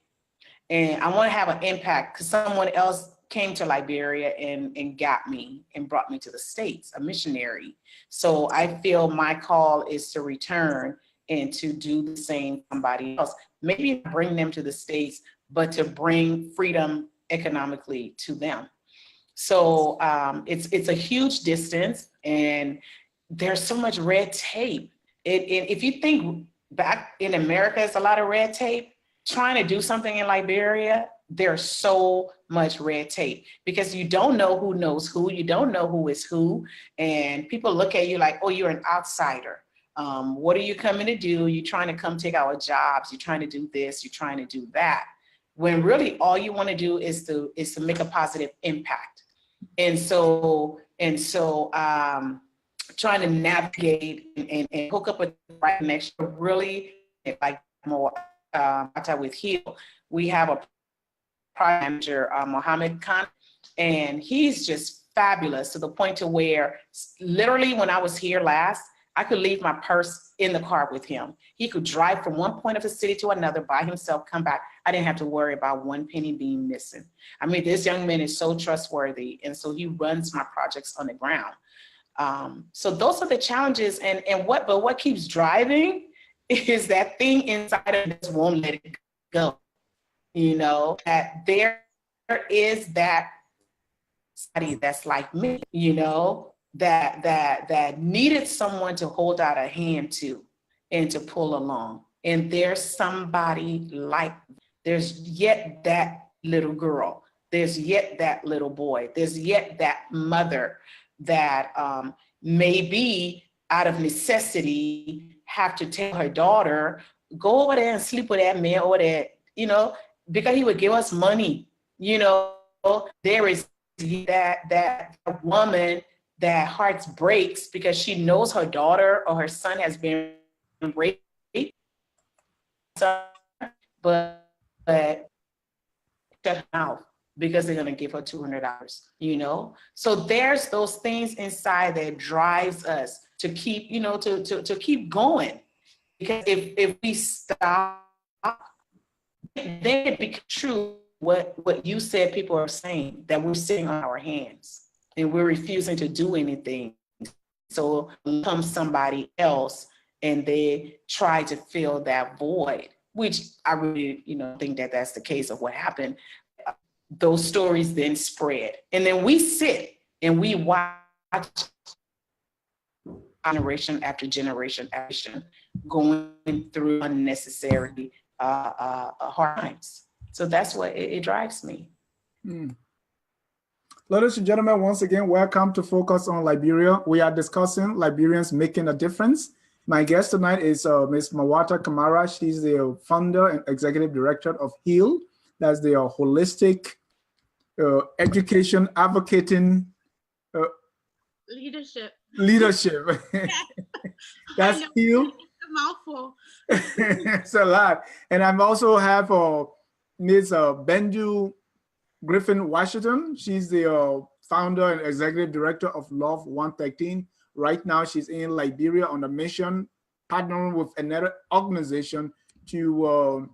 And I want to have an impact because someone else came to Liberia and got me and brought me to the States, a missionary. So I feel my call is to return and to do the same for somebody else. Maybe bring them to the States, but to bring freedom economically to them. So it's a huge distance, and there's so much red tape. If you think back in America, it's a lot of red tape. Trying to do something in Liberia, there's so much red tape because you don't know who knows who, you don't know who is who, and people look at you like, oh, you're an outsider. What are you coming to do? You're trying to come take our jobs. You're trying to do this. You're trying to do that. When really all you want to do is to make a positive impact. And so trying to navigate and hook up with the right connection, really like more with H.E.A.L. We have a project manager, Mohammed Khan, and he's just fabulous to the point to where literally when I was here last, I could leave my purse in the car with him. He could drive from one point of the city to another by himself, come back. I didn't have to worry about one penny being missing. I mean, this young man is so trustworthy, and so he runs my projects on the ground. So those are the challenges, and what keeps driving is that thing inside of us won't let it go. That there is that somebody that's like me, that needed someone to hold out a hand to and to pull along. And there's somebody there's yet that little girl, there's yet that little boy, there's yet that mother that maybe out of necessity have to tell her daughter, go over there and sleep with that man over there, because he would give us money. There is that woman that heart breaks because she knows her daughter or her son has been raped, but shut her mouth because they're going to give her $200, So there's those things inside that drives us to keep, to keep going. Because if we stop, then it becomes true what you said people are saying, that we're sitting on our hands and we're refusing to do anything So comes somebody else and they try to fill that void, which I really, think that that's the case of what happened. Those stories then spread. And then we sit and we watch generation after generation after generation going through unnecessary hard times. So that's what it drives me. Ladies and gentlemen, once again, welcome to Focus on Liberia. We are discussing Liberians making a difference. My guest tonight is Ms. Mawata Kamara. She's the founder and executive director of H.E.A.L. That's the holistic education advocating leadership. That's H.E.A.L. It's a mouthful. It's a lot. And I also have Ms. Bendu Griffin Washington. She's the founder and executive director of Love 113. Right now, she's in Liberia on a mission, partnering with another organization to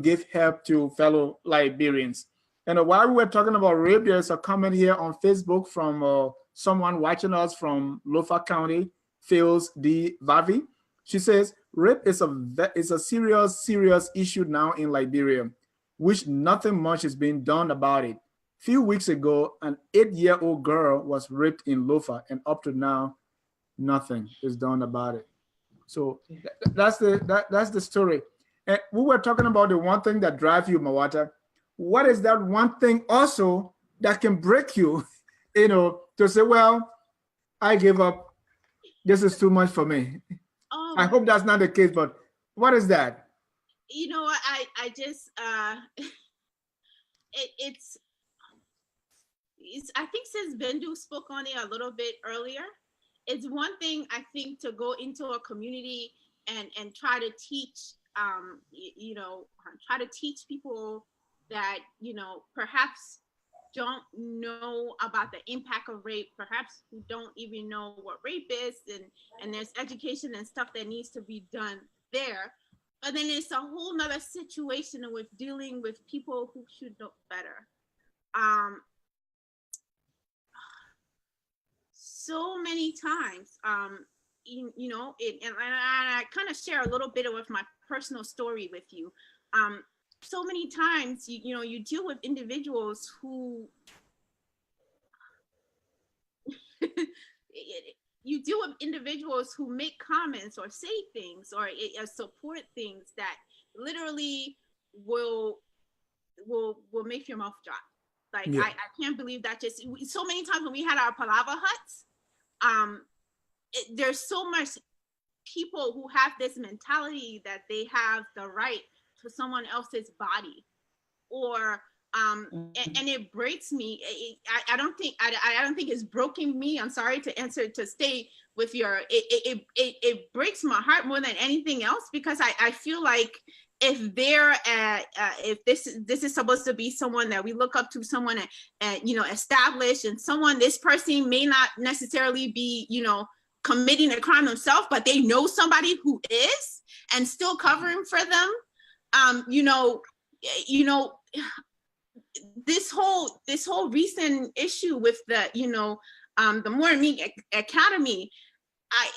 give help to fellow Liberians. And while we were talking about rape, there's a comment here on Facebook from someone watching us from Lofa County, Phils D. Vavi. She says, rape is a serious issue now in Liberia, which nothing much is being done about it. Few weeks ago, an 8-year-old girl was raped in Lofa, and up to now, nothing is done about it. So that's the story. And we were talking about the one thing that drives you, Mawata. What is that one thing also that can break you, to say, well, I give up. This is too much for me. I hope that's not the case, but what is that? I just, I think since Bendu spoke on it a little bit earlier, it's one thing, I think, to go into a community and try to teach, try to teach people that, perhaps don't know about the impact of rape, perhaps who don't even know what rape is, and there's education and stuff that needs to be done there. But then it's a whole nother situation with dealing with people who should know better. So many times, and I kind of share a little bit of my personal story with you. So many times, you deal with individuals who make comments or say things or support things that literally will make your mouth drop. Like, yeah. I can't believe that. Just so many times when we had our palava huts, there's so much people who have this mentality that they have the right to someone else's body, or and it breaks me. I don't think it's broken me. I'm sorry to stay with your. It breaks my heart more than anything else, because I feel like if if this is supposed to be someone that we look up to, someone established, and this person may not necessarily be committing a crime themselves, but they know somebody who is, and still covering for them. This whole recent issue with the More Me Academy, I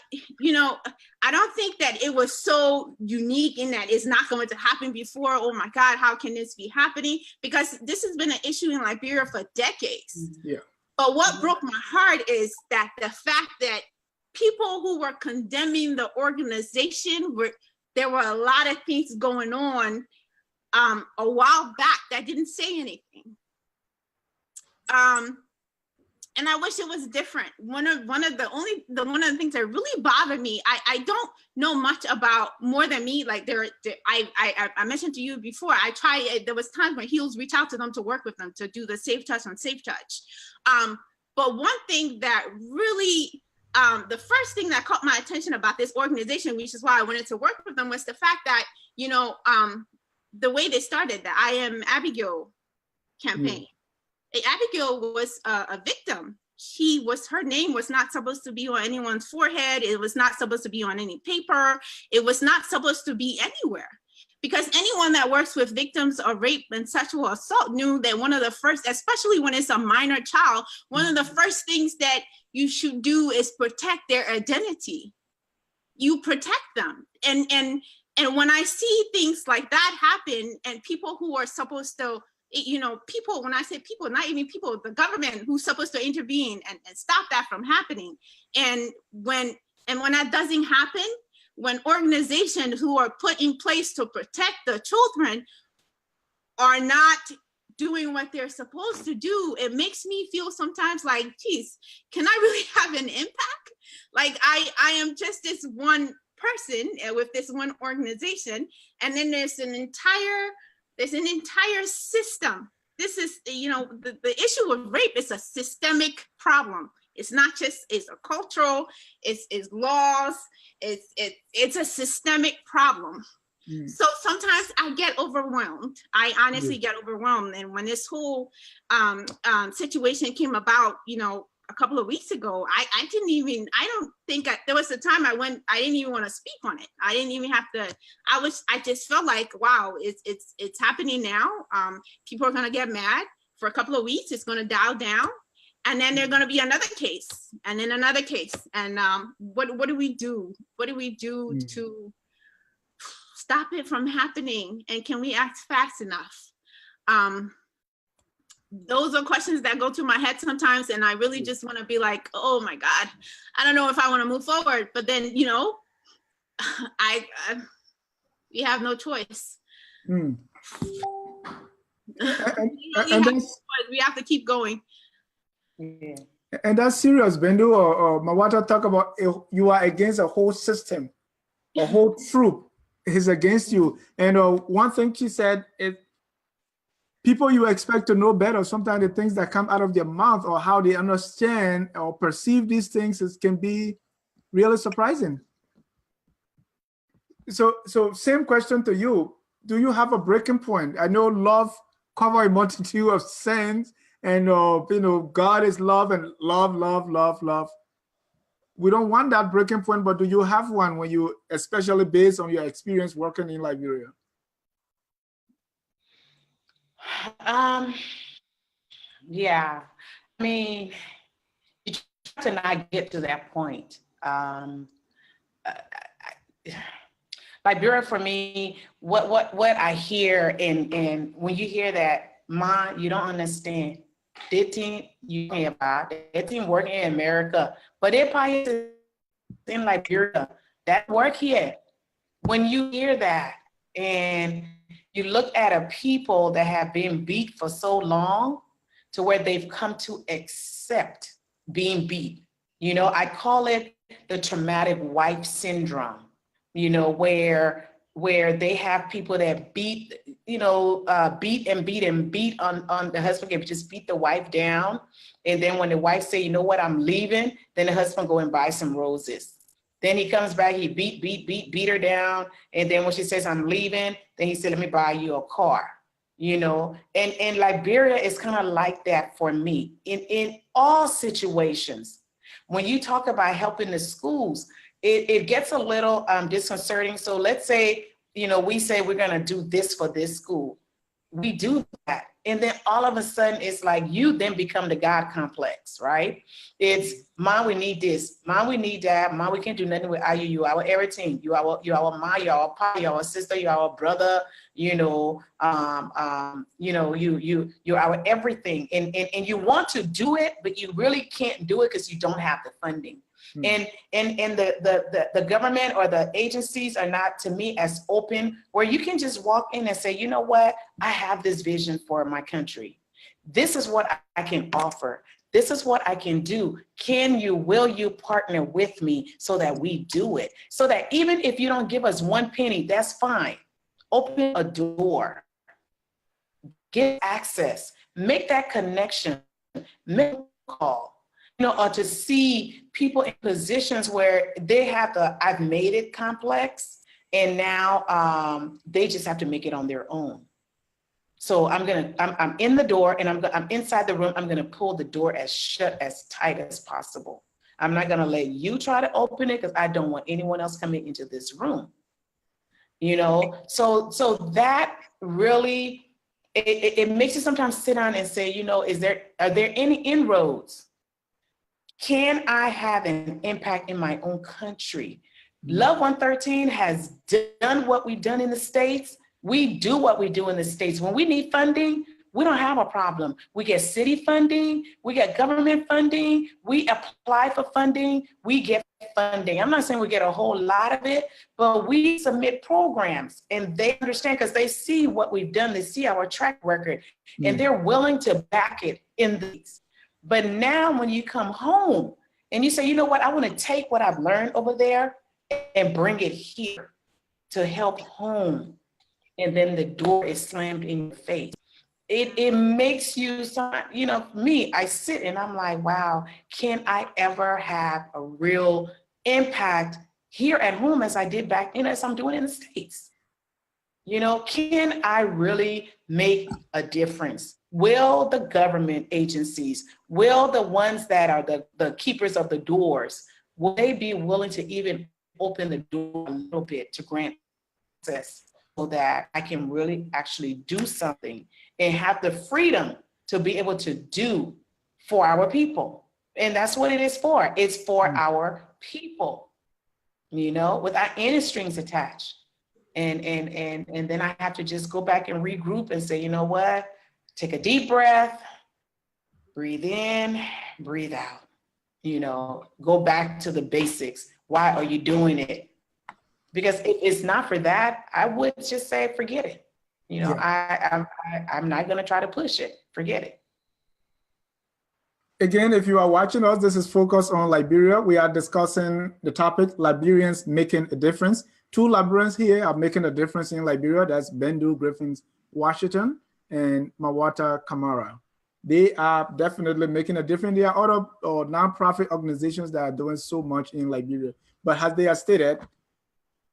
don't think that it was so unique in that it's not going to happen before. Oh my God, how can this be happening? Because this has been an issue in Liberia for decades. Yeah. But what broke my heart is that the fact that people who were condemning the organization there were a lot of things going on a while back that didn't say anything. And I wish it was different. One of the things that really bothered me, I don't know much about more than me. Like I mentioned to you before, there was times when H.E.A.L reached out to them to work with them to do the Safe Touch on Safe Touch. But one thing that really, the first thing that caught my attention about this organization, which is why I wanted to work with them, was the fact that, the way they started the I Am Abigail campaign. Abigail was a victim. Her name was not supposed to be on anyone's forehead. It was not supposed to be on any paper. It was not supposed to be anywhere. because anyone that works with victims of rape and sexual assault knew that one of the first, especially when it's a minor child, one of the first things that you should do is protect their identity. You protect them. And when I see things like that happen, and people who are supposed to, you know, people, when I say people, not even people, the government who's supposed to intervene and stop that from happening. And when that doesn't happen, when organizations who are put in place to protect the children are not doing what they're supposed to do, it makes me feel sometimes like, geez, can I really have an impact? Like I am just this one person with this one organization, and then there's an entire system. This is, you know, the issue of rape is a systemic problem. It's not just, it's a cultural, it's laws, it's a systemic problem. So sometimes I get overwhelmed. I honestly get overwhelmed. And when this whole situation came about, you know, a couple of weeks ago, there was a time I didn't even want to speak on it. I didn't even have to, I just felt like, wow, it's happening now. People are gonna get mad for a couple of weeks, it's gonna dial down. And then there's gonna be another case, and then another case. And what do we do? What do we do to stop it from happening? And can we act fast enough? Those are questions that go through my head sometimes, and I really just want to be like, oh my God, I don't know if I want to move forward. But then, you know, we have no choice. And we have to keep going. Yeah. And that's serious. Bendu or Mawata talk about you are against a whole system, a whole troop is against you. And one thing she said is, people you expect to know better, sometimes the things that come out of their mouth or how they understand or perceive these things can be really surprising. So same question to you. Do you have a breaking point? I know love covers a multitude of sins, and you know, God is love, and love. We don't want that breaking point, but do you have one when you, especially based on your experience working in Liberia? Yeah, I mean, you try to not get to that point. Liberia, for me, what I hear, and when you hear that, Ma, you don't understand. They think you care about, they think working in America, but they probably in Liberia that work here. When you hear that, and you look at a people that have been beat for so long, to where they've come to accept being beat. You know, I call it the traumatic wife syndrome, you know, where they have people that beat, you know, beat on the husband, can just beat the wife down. And then when the wife say, you know what, I'm leaving, then the husband go and buy some roses. Then he comes back, he beat her down. And then when she says, I'm leaving, then he said, let me buy you a car. You know, and Liberia is kind of like that for me in all situations. When you talk about helping the schools, it gets a little disconcerting. So let's say, you know, we say we're going to do this for this school. We do that. And then all of a sudden it's like you then become the God complex, right? It's, Mom, we need this. Mom, we need that. Mom, we can't do nothing without you. You are our everything. You are our mom, you are our papa, you are our sister, you are our brother, you know, you're our everything. And you want to do it, but you really can't do it because you don't have the funding. And the government or the agencies are not, to me, as open where you can just walk in and say, you know what, I have this vision for my country. This is what I can offer. This is what I can do. Will you partner with me so that we do it? So that even if you don't give us one penny, that's fine. Open a door, get access, make that connection, make a call. You know, or to see people in positions where they have the I've made it complex, and now they just have to make it on their own. So I'm in the door, and I'm inside the room. I'm gonna pull the door as tight as possible. I'm not gonna let you try to open it because I don't want anyone else coming into this room. you know? So that really, it makes you sometimes sit down and say, you know, are there any inroads? Can I have an impact in my own country? Love 113 has done what we've done in the States. We do what we do in the States. When we need funding, we don't have a problem. We get city funding, we get government funding, we apply for funding, we get funding. I'm not saying we get a whole lot of it, but we submit programs and they understand because they see what we've done, they see our track record, and they're willing to back it in these. But now when you come home and you say, you know what, I want to take what I've learned over there and bring it here to help home. And then the door is slammed in your face. It makes you, you know, me, I sit and I'm like, wow, can I ever have a real impact here at home as I did back, you know, as I'm doing in the States? You know, can I really make a difference? Will the government agencies, will the ones that are the keepers of the doors, will they be willing to even open the door a little bit to grant access so that I can really actually do something and have the freedom to be able to do for our people? And that's what it is for. It's for our people, you know, without any strings attached. And then I have to just go back and regroup and say, you know what, take a deep breath, breathe in, breathe out, you know, go back to the basics. Why are you doing it? Because if it's not for that, I would just say, forget it. You know, I'm not going to try to push it. Forget it. Again, if you are watching us, this is Focus on Liberia. We are discussing the topic, Liberians making a difference. 2 Liberians here are making a difference in Liberia. That's Bendu, Griffin, Washington, and Mawata, Kamara. They are definitely making a difference. There are other nonprofit organizations that are doing so much in Liberia. But as they are stated,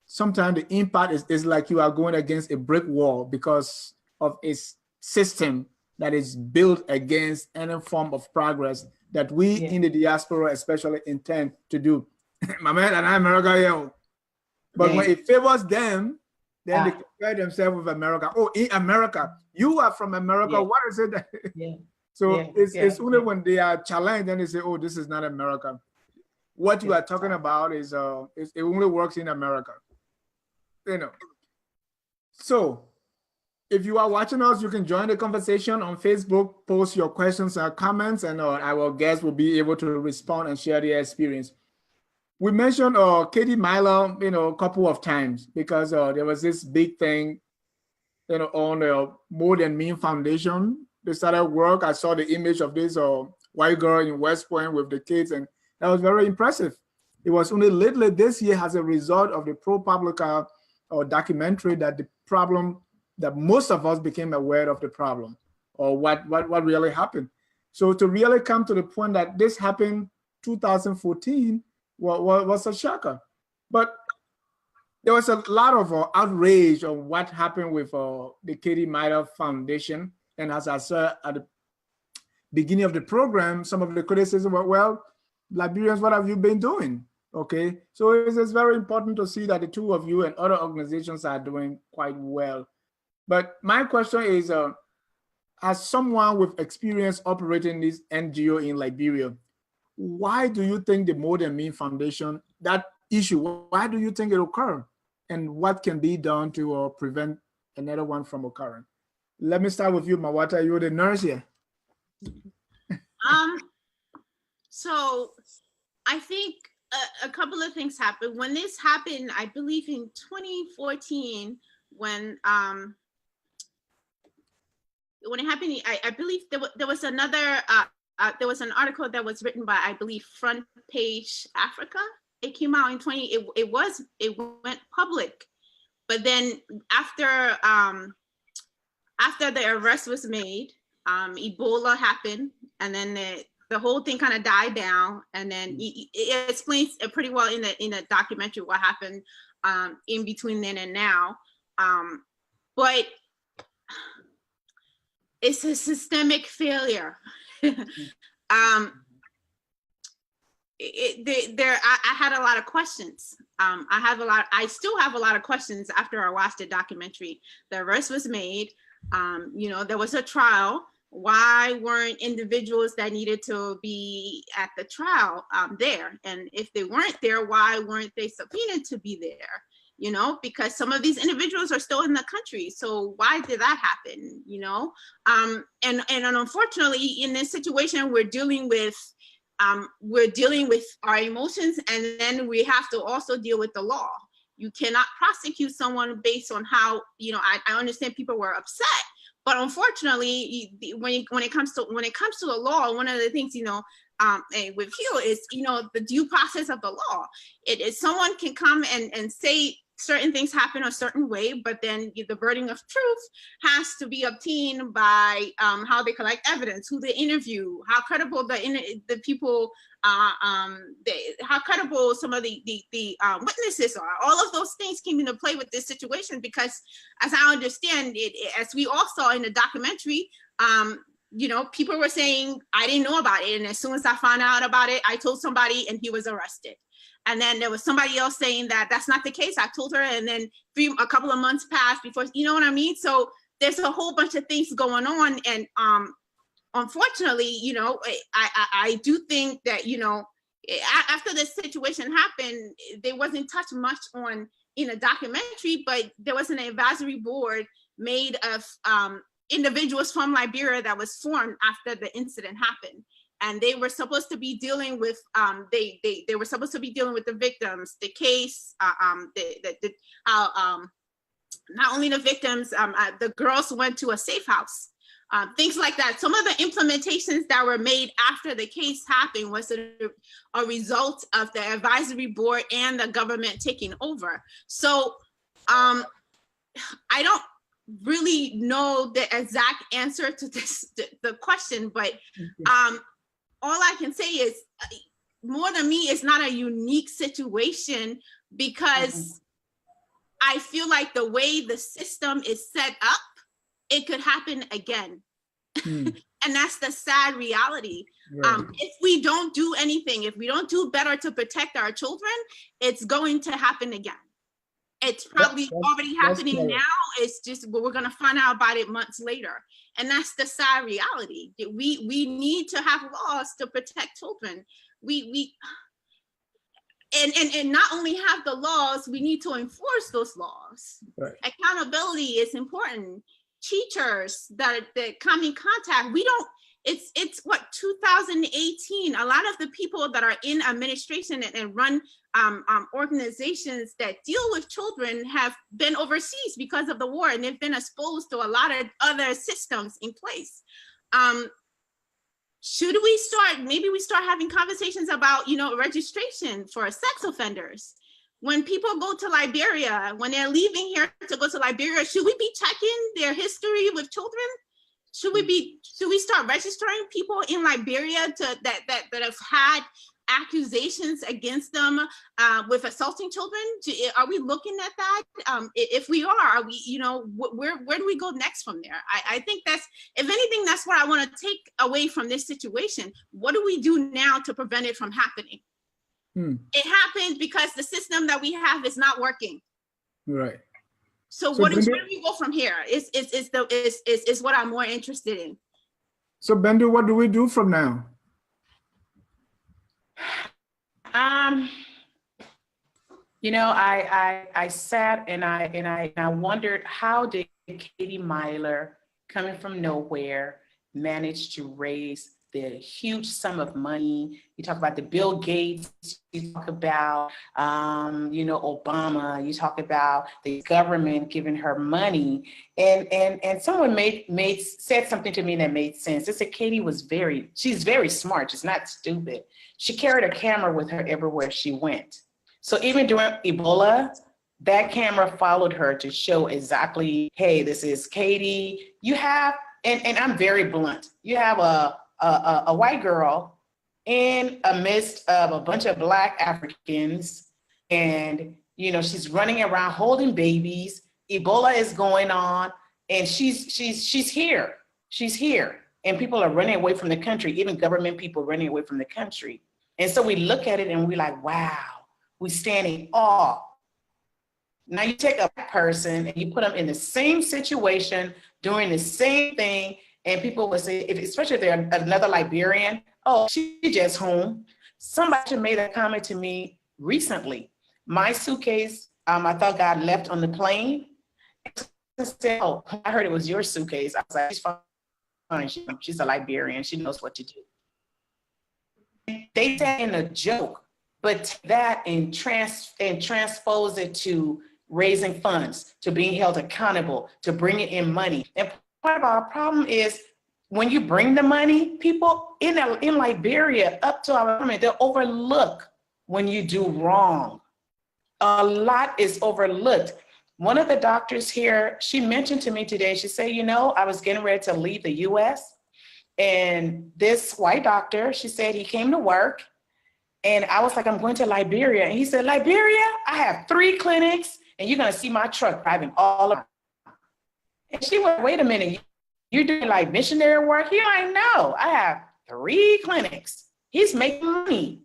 sometimes the impact is like you are going against a brick wall because of a system that is built against any form of progress that we in the diaspora especially intend to do. My man and I, America, yo. But when it favors them, then they compare themselves with America. Oh, in America, you are from America. What is it? So it's only when they are challenged, then they say, oh, this is not America. What you are talking about is it only works in America. You know. So if you are watching us, you can join the conversation on Facebook, post your questions and comments, and our guests will be able to respond and share their experience. We mentioned H.E.A.L, you know, a couple of times because there was this big thing, you know, on the More Than Me Foundation. They started work. I saw the image of this white girl in West Point with the kids, and that was very impressive. It was only lately this year as a result of the ProPublica documentary that the problem, that most of us became aware of the problem or what really happened. So to really come to the point that this happened 2014 was a shocker. But there was a lot of outrage on what happened with the H.E.A.L Foundation. And as I said at the beginning of the program, some of the criticism were, well, Liberians, what have you been doing? Okay, so it's very important to see that the 2 of you and other organizations are doing quite well. But my question is, as someone with experience operating this NGO in Liberia, why do you think the More Than Me Foundation, that issue, why do you think it occurred? And what can be done to prevent another one from occurring? Let me start with you, Mawata. You're the nurse here. So I think a couple of things happened. When this happened, I believe in 2014, when it happened, I believe there was another, there was an article that was written by, I believe, Front Page Africa. It came out in it went public. But then after the arrest was made, Ebola happened, and then the whole thing kind of died down. And then it explains pretty well in the documentary what happened in between then and now. But it's a systemic failure. I had a lot of questions. I still have a lot of questions after I watched the documentary. The arrest was made. You know, there was a trial. Why weren't individuals that needed to be at the trial there? And if they weren't there, why weren't they subpoenaed to be there? You know, because some of these individuals are still in the country. So why did that happen? You know, and unfortunately, in this situation, we're dealing with our emotions, and then we have to also deal with the law. You cannot prosecute someone based on how, you know, I understand people were upset, but unfortunately, when it comes to the law, one of the things, you know, with H.E.A.L is, you know, the due process of the law. It is someone can come and say certain things happen a certain way, but then the burden of truth has to be obtained by how they collect evidence, who they interview, how credible the people, how credible some of the witnesses are. All of those things came into play with this situation because, as I understand it, as we all saw in the documentary, you know, people were saying, I didn't know about it. And as soon as I found out about it, I told somebody and he was arrested. And then there was somebody else saying that that's not the case. I told her, and then a couple of months passed before, you know what I mean? So there's a whole bunch of things going on. And unfortunately, you know, I do think that, you know, after this situation happened, there wasn't touched much on in a documentary, but there was an advisory board made of individuals from Liberia that was formed after the incident happened. And they were supposed to be dealing with they were supposed to be dealing with the victims, the case, how not only the victims, the girls went to a safe house, things like that. Some of the implementations that were made after the case happened was a result of the advisory board and the government taking over. So I don't really know the exact answer to the question, but all I can say is, more than me, it's not a unique situation because I feel like the way the system is set up, it could happen again. And that's the sad reality. Right. If we don't do anything, if we don't do better to protect our children, it's going to happen again. It's probably already happening now. It's just, we're going to find out about it months later. And that's the sad reality. We need to have laws to protect children. And not only have the laws, we need to enforce those laws. Right. Accountability is important. Teachers that come in contact, it's what, 2018, a lot of the people that are in administration and run organizations that deal with children have been overseas because of the war, and they've been exposed to a lot of other systems in place. Should we maybe start having conversations about, you know, registration for sex offenders? When people go to Liberia, when they're leaving here to go to Liberia, should we be checking their history with children? Should we start registering people in Liberia that have had accusations against them with assaulting children? Are we looking at that? If we are we, you know, where do we go next from there? I think that's, if anything, that's what I want to take away from this situation. What do we do now to prevent it from happening? It happens because the system that we have is not working. Right. So where do we go from here? Is what I'm more interested in. So Bendu, what do we do from now? You know, I sat and I wondered, how did Katie Myler, coming from nowhere, manage to raise the huge sum of money? You talk about the Bill Gates, you talk about, you know, Obama, you talk about the government giving her money. And someone said something to me that made sense. They said Katie she's very smart, she's not stupid. She carried a camera with her everywhere she went. So even during Ebola, that camera followed her to show exactly, hey, this is Katie. You have, and I'm very blunt, you have a white girl in a midst of a bunch of Black Africans, and you know, she's running around holding babies. Ebola is going on, and she's here, and people are running away from the country, even government people running away from the country. And so we look at it and we're like, wow, we stand in awe. Now you take a person and you put them in the same situation, doing the same thing, and people will say, especially if they're another Liberian, oh, she just home. Somebody made a comment to me recently. My suitcase, I thought God left on the plane. Said, oh, I heard it was your suitcase. I was like, she's fine. She's a Liberian. She knows what to do. They said in a joke, but take that and transpose it to raising funds, to being held accountable, to bringing in money. And part of our problem is when you bring the money, people in Liberia up to our government, they'll overlook when you do wrong. A lot is overlooked. One of the doctors here, she mentioned to me today, she said, you know, I was getting ready to leave the US, and this white doctor, she said he came to work, and I was like, I'm going to Liberia. And he said, Liberia, I have 3 clinics, and you're gonna see my truck driving all around. And she went, wait a minute, you're doing like missionary work here? I know, I have 3 clinics. He's making money.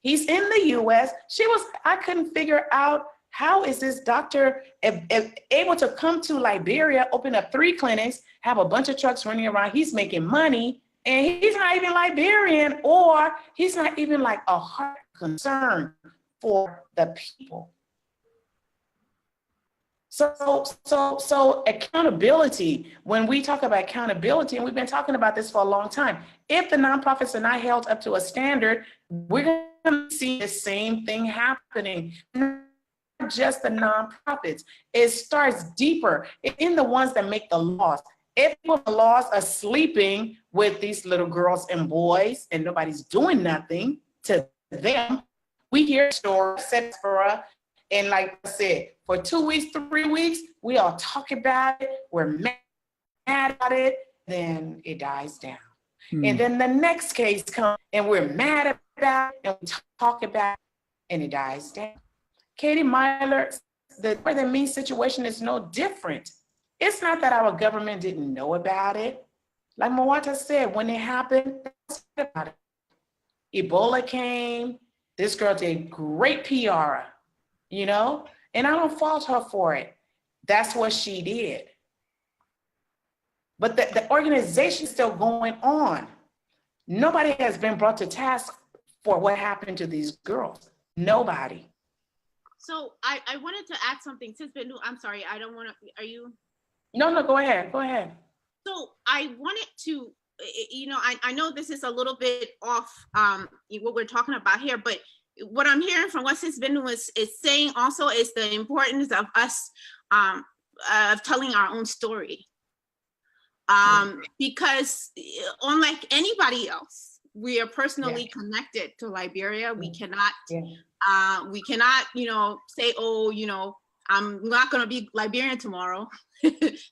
He's in the US. I couldn't figure out, how is this doctor able to come to Liberia, open up 3 clinics, have a bunch of trucks running around, he's making money, and he's not even Liberian, or he's not even like a heart concern for the people. So accountability, when we talk about accountability, and we've been talking about this for a long time, if the nonprofits are not held up to a standard, we're going to see the same thing happening. Not just the nonprofits, it starts deeper in the ones that make the laws. If the laws are sleeping with these little girls and boys and nobody's doing nothing to them, we hear stories, etc. And like I said, for 2 weeks, 3 weeks, we all talk about it, we're mad about it, then it dies down. And then the next case comes and we're mad about it and we talk about it and it dies down. Katie Myler, the Northern Me situation is no different. It's not that our government didn't know about it. Like Mawata said, when it happened, about it. Ebola came, this girl did great PR, you know, and I don't fault her for it. That's what she did. But the organization is still going on. Nobody has been brought to task for what happened to these girls. Nobody. So I wanted to add something. Since Bendu, I'm sorry, I don't want to, are you? No, go ahead, go ahead. So I wanted to, you know, I know this is a little bit off what we're talking about here, but what I'm hearing from what Sis Bendu is saying also is the importance of us of telling our own story. Because unlike anybody else, we are personally connected to Liberia. We cannot, you know, say, oh, you know, I'm not going to be Liberian tomorrow.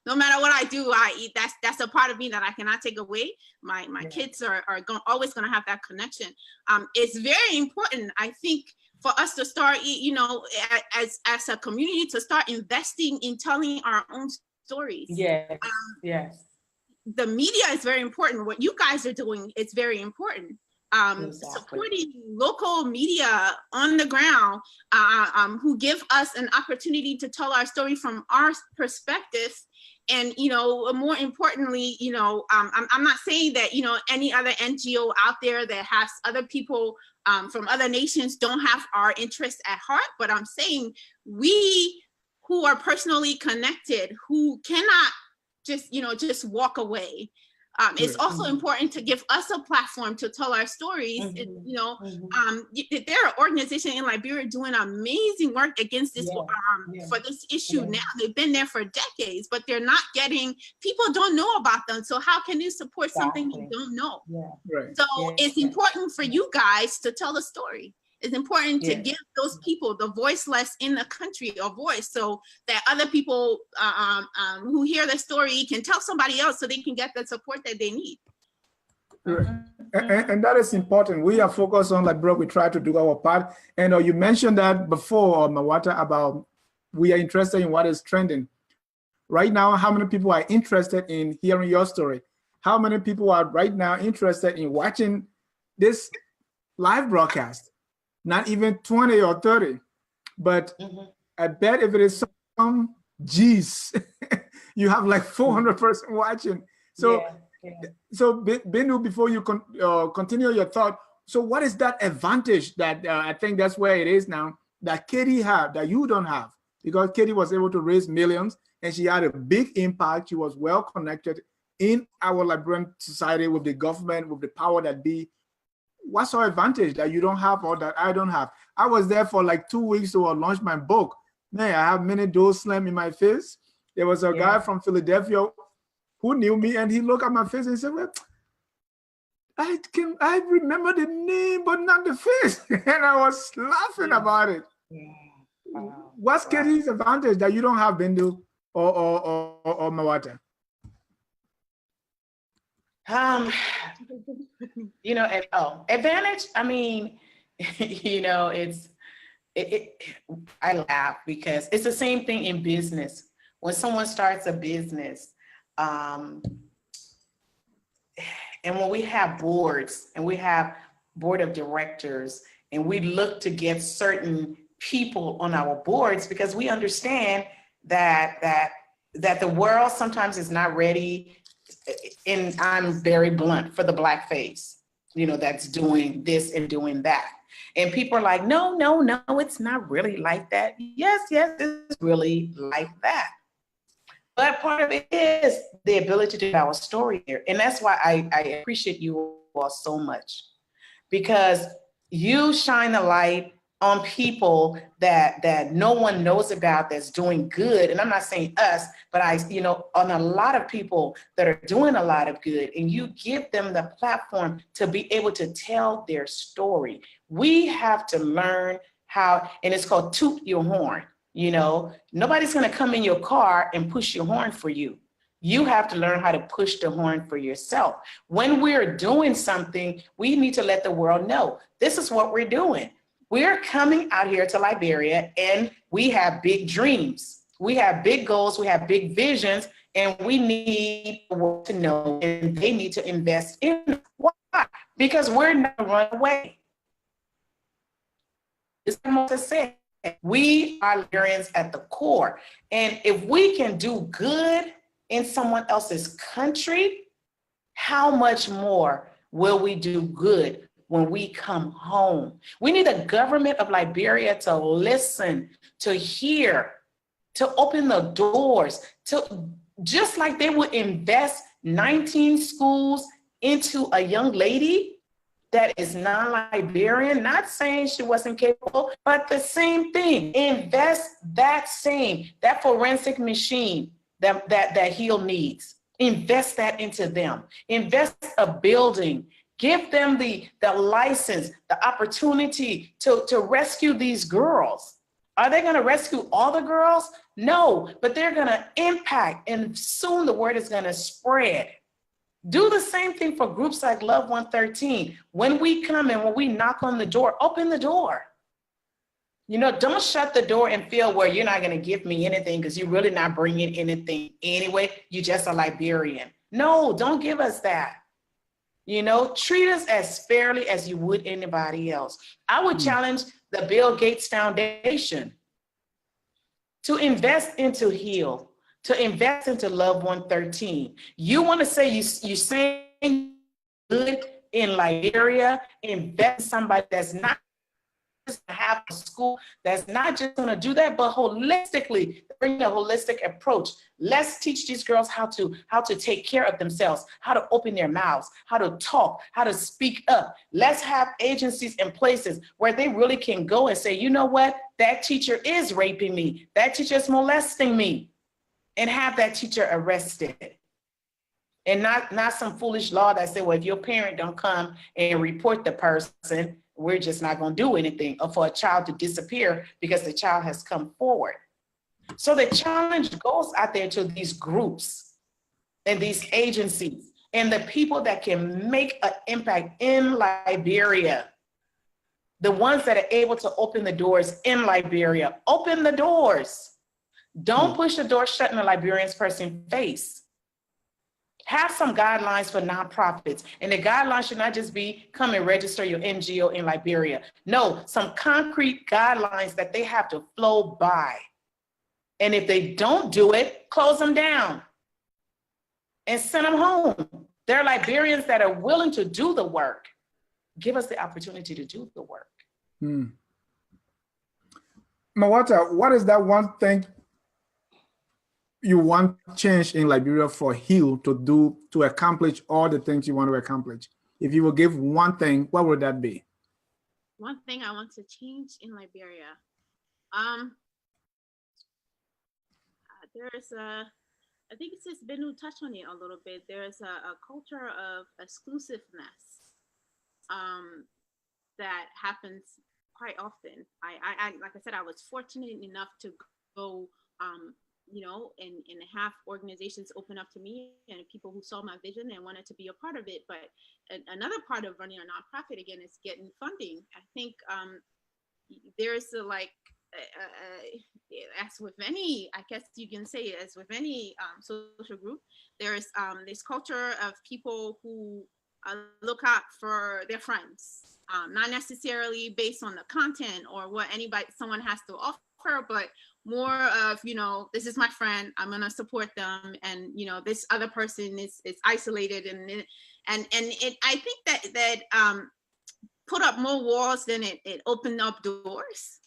No matter what I do, that's a part of me that I cannot take away. My kids are always going to have that connection. It's very important, I think, for us to start, you know, as a community, to start investing in telling our own stories. Yes. The media is very important. What you guys are doing is very important. Supporting local media on the ground who give us an opportunity to tell our story from our perspective. And, you know, more importantly, you know, I'm not saying that, you know, any other NGO out there that has other people from other nations don't have our interests at heart, but I'm saying we who are personally connected, who cannot just, you know, just walk away. It's also important to give us a platform to tell our stories. And, you know, there are organizations in Liberia doing amazing work against this for this issue now. They've been there for decades, but they're not getting, people don't know about them. So how can you support something you don't know? So it's important for you guys to tell the story. It's important to give those people, the voiceless in the country, a voice, so that other people who hear the story can tell somebody else so they can get the support that they need. And that is important. We are focused on, like, bro, we try to do our part. And you mentioned that before, Mawata, about we are interested in what is trending. Right now, how many people are interested in hearing your story? How many people are right now interested in watching this live broadcast, not even 20 or 30. But I bet if it is some G's, you have like 400 person watching. So, so Bendu, before you continue your thought, so what is that advantage that I think that's where it is now that Katie had that you don't have? Because Katie was able to raise millions and she had a big impact. She was well connected in our Liberian society with the government, with the power that be. What's our advantage that you don't have or that I don't have? I was there for like 2 weeks to launch my book. Man, I have many doors slammed in my face. There was a guy from Philadelphia who knew me and he looked at my face and said, well, I remember the name, but not the face. And I was laughing about it. Wow. What's Katie's advantage that you don't have, Bendu or Mawata? You know, advantage. I mean, you know, I laugh because it's the same thing in business. When someone starts a business, and when we have boards and we have board of directors, and we look to get certain people on our boards because we understand that the world sometimes is not ready. And I'm very blunt, for the black face, you know, that's doing this and doing that. And people are like, no, it's not really like that. Yes, it's really like that. But part of it is the ability to tell our story here. And that's why I appreciate you all so much, because you shine a light on people that no one knows about that's doing good. And I'm not saying us, but on a lot of people that are doing a lot of good, and you give them the platform to be able to tell their story. We have to learn how, and it's called toot your horn. You know, nobody's going to come in your car and push your horn for you. You have to learn how to push the horn for yourself. When we're doing something, we need to let the world know this is what we're doing. We're coming out here to Liberia and we have big dreams. We have big goals, we have big visions, and we need the world to know, and they need to invest in us. Why? Because we're not run away. It's what I said. We are Liberians at the core. And if we can do good in someone else's country, how much more will we do good when we come home? We need the government of Liberia to listen, to hear, to open the doors, to just like they would invest 19 schools into a young lady that is non-Liberian, not saying she wasn't capable, but the same thing. Invest that forensic machine that H.E.A.L needs. Invest that into them. Invest a building. Give them the license, the opportunity to rescue these girls. Are they going to rescue all the girls? No, but they're going to impact, and soon the word is going to spread. Do the same thing for groups like Love 113. When we come and when we knock on the door, open the door. You know, don't shut the door and feel where you're not going to give me anything because you're really not bringing anything anyway. You're just a Liberian. No, don't give us that. You know, treat us as fairly as you would anybody else. I would challenge the Bill Gates Foundation to invest into H.E.A.L, to invest into Love 113. You want to say you're saying good in Liberia, invest in somebody that's not just to have a school, that's not just going to do that, but holistically, bring a holistic approach. Let's teach these girls how to take care of themselves, how to open their mouths, how to talk, how to speak up. Let's have agencies and places where they really can go and say, you know what, that teacher is raping me, that teacher is molesting me, and have that teacher arrested. And not some foolish law that say, well, if your parent don't come and report the person, we're just not going to do anything, or for a child to disappear because the child has come forward. So the challenge goes out there to these groups and these agencies and the people that can make an impact in Liberia. The ones that are able to open the doors in Liberia, open the doors. Don't push the door shut in a Liberian person's face. Have some guidelines for nonprofits. And the guidelines should not just be come and register your NGO in Liberia. No, some concrete guidelines that they have to flow by. And if they don't do it, close them down and send them home. There are Liberians that are willing to do the work. Give us the opportunity to do the work. Mawata, what is that one thing you want change in Liberia for H.E.A.L to accomplish all the things you want to accomplish? If you will give one thing, what would that be? One thing I want to change in Liberia. There's I think it's just Bendu touched on it a little bit. There's a culture of exclusiveness that happens quite often. I like I said, I was fortunate enough to go, you know, and have organizations open up to me and people who saw my vision and wanted to be a part of it. But another part of running a nonprofit, again, is getting funding. I think there's as with any, I guess you can say, as with any social group, there's this culture of people who look out for their friends, not necessarily based on the content or what someone has to offer, but more of, you know, this is my friend, I'm gonna support them, and you know, this other person is isolated, and I think that put up more walls than it opened up doors.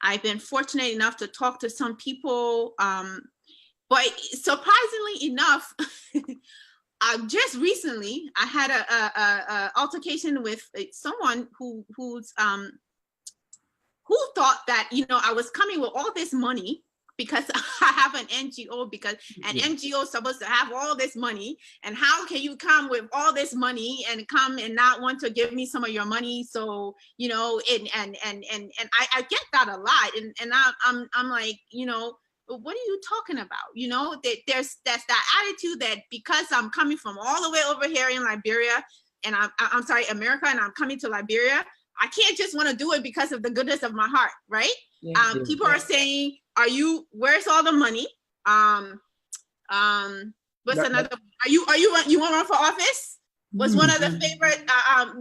I've been fortunate enough to talk to some people, but surprisingly enough, just recently I had a altercation with someone who thought that, you know, I was coming with all this money because I have an NGO, because an NGO is supposed to have all this money, and how can you come with all this money and come and not want to give me some of your money? So, you know, and I get that a lot, and I'm like, you know, what are you talking about? You know, that's that attitude that because I'm coming from all the way over here in Liberia, and I'm sorry, America, and I'm coming to Liberia, I can't just want to do it because of the goodness of my heart, right? People are saying, where's all the money? What's another? You want to run for office? Was one of the favorite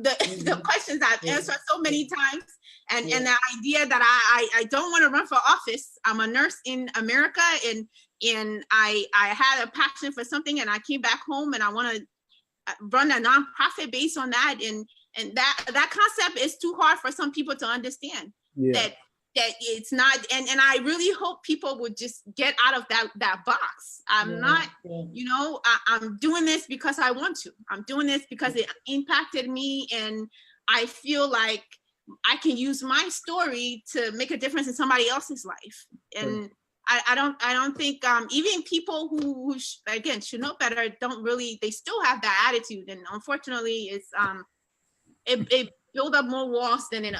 the questions I've answered so many times, and the idea that I don't want to run for office. I'm a nurse in America, and I had a passion for something, and I came back home, and I want to run a nonprofit based on that, and that concept is too hard for some people to understand. That it's not, and I really hope people would just get out of that box. I'm not, you know, I'm doing this because I want to. I'm doing this because it impacted me, and I feel like I can use my story to make a difference in somebody else's life. And I don't think even people who again should know better don't really, they still have that attitude, and unfortunately, it's it build up more walls than it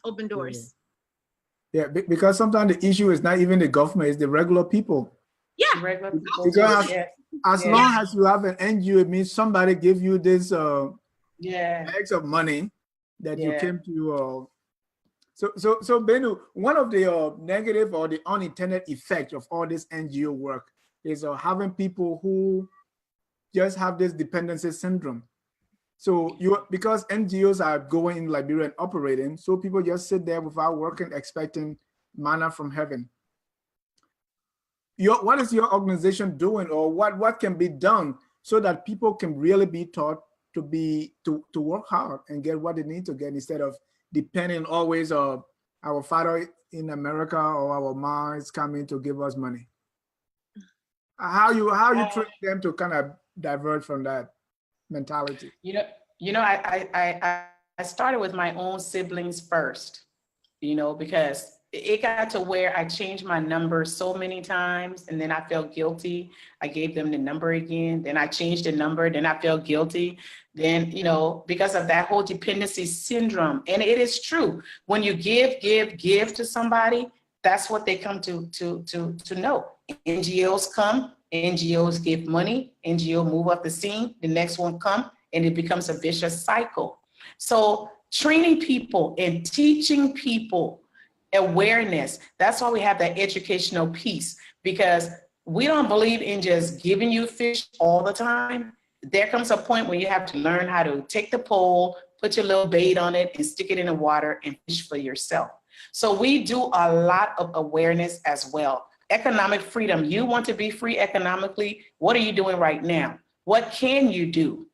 open doors. Yeah, because sometimes the issue is not even the government, it's the regular people. Yeah, regular people. Because as long as you have an NGO, it means somebody give you this bags of money that you came to. So Bendu, one of the negative or the unintended effect of all this NGO work is having people who just have this dependency syndrome. So because NGOs are going in Liberia and operating, so people just sit there without working, expecting manna from heaven. What is your organization doing, or what can be done so that people can really be taught to work hard and get what they need to get, instead of depending always on our father in America or our mom is coming to give us money? How you train them to kind of divert from that mentality? You know, I started with my own siblings first, you know, because it got to where I changed my number so many times, and then I felt guilty. I gave them the number again, then I changed the number, then I felt guilty. Then, you know, because of that whole dependency syndrome. And it is true, when you give to somebody, that's what they come to know. NGOs come, NGOs give money, NGO move up the scene, the next one come, and it becomes a vicious cycle. So training people and teaching people awareness, that's why we have that educational piece, because We don't believe in just giving you fish all the time. There comes a point where you have to learn how to take the pole, put your little bait on it and stick it in the water and fish for yourself. So we do a lot of awareness as well. Economic freedom. You want to be free economically. What are you doing right now? What can you do?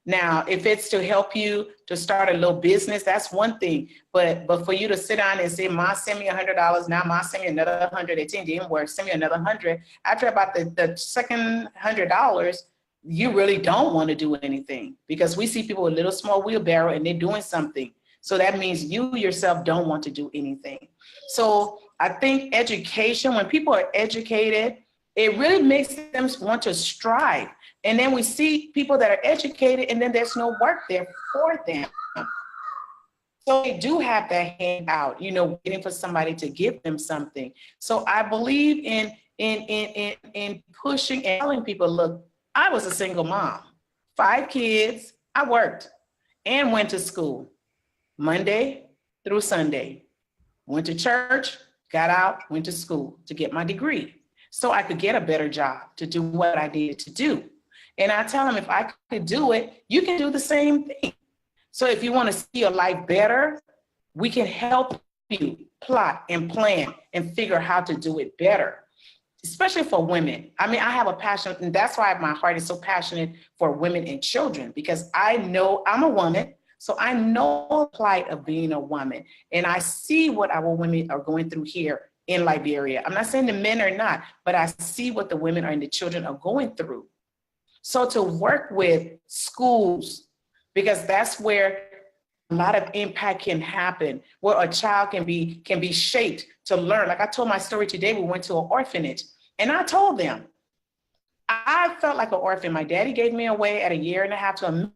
Now, if it's to help you to start a little business, that's one thing. But for you to sit down and say, Ma, send me $100, now Ma, send me another 100, it didn't work, send me another 100. After about the second $100, you really don't want to do anything, because we see people with little small wheelbarrow and they're doing something. So that means you yourself don't want to do anything. So I think education, when people are educated, it really makes them want to strive. And then we see people that are educated and then there's no work there for them. So they do have that handout, you know, waiting for somebody to give them something. So I believe in pushing and telling people, look, I was a single mom, 5 kids, I worked and went to school Monday through Sunday, went to church, got out, went to school to get my degree so I could get a better job to do what I needed to do. And I tell them, if I could do it, you can do the same thing. So if you want to see your life better, we can help you plot and plan and figure how to do it better, especially for women. I mean, I have a passion, and that's why my heart is so passionate for women and children, because I know I'm a woman, so I know the plight of being a woman, and I see what our women are going through here in Liberia. I'm not saying the men are not, but I see what the women and the children are going through. So to work with schools, because that's where a lot of impact can happen, where a child can be shaped to learn. Like I told my story today, we went to an orphanage, and I told them, I felt like an orphan. My daddy gave me away at 1.5 years to a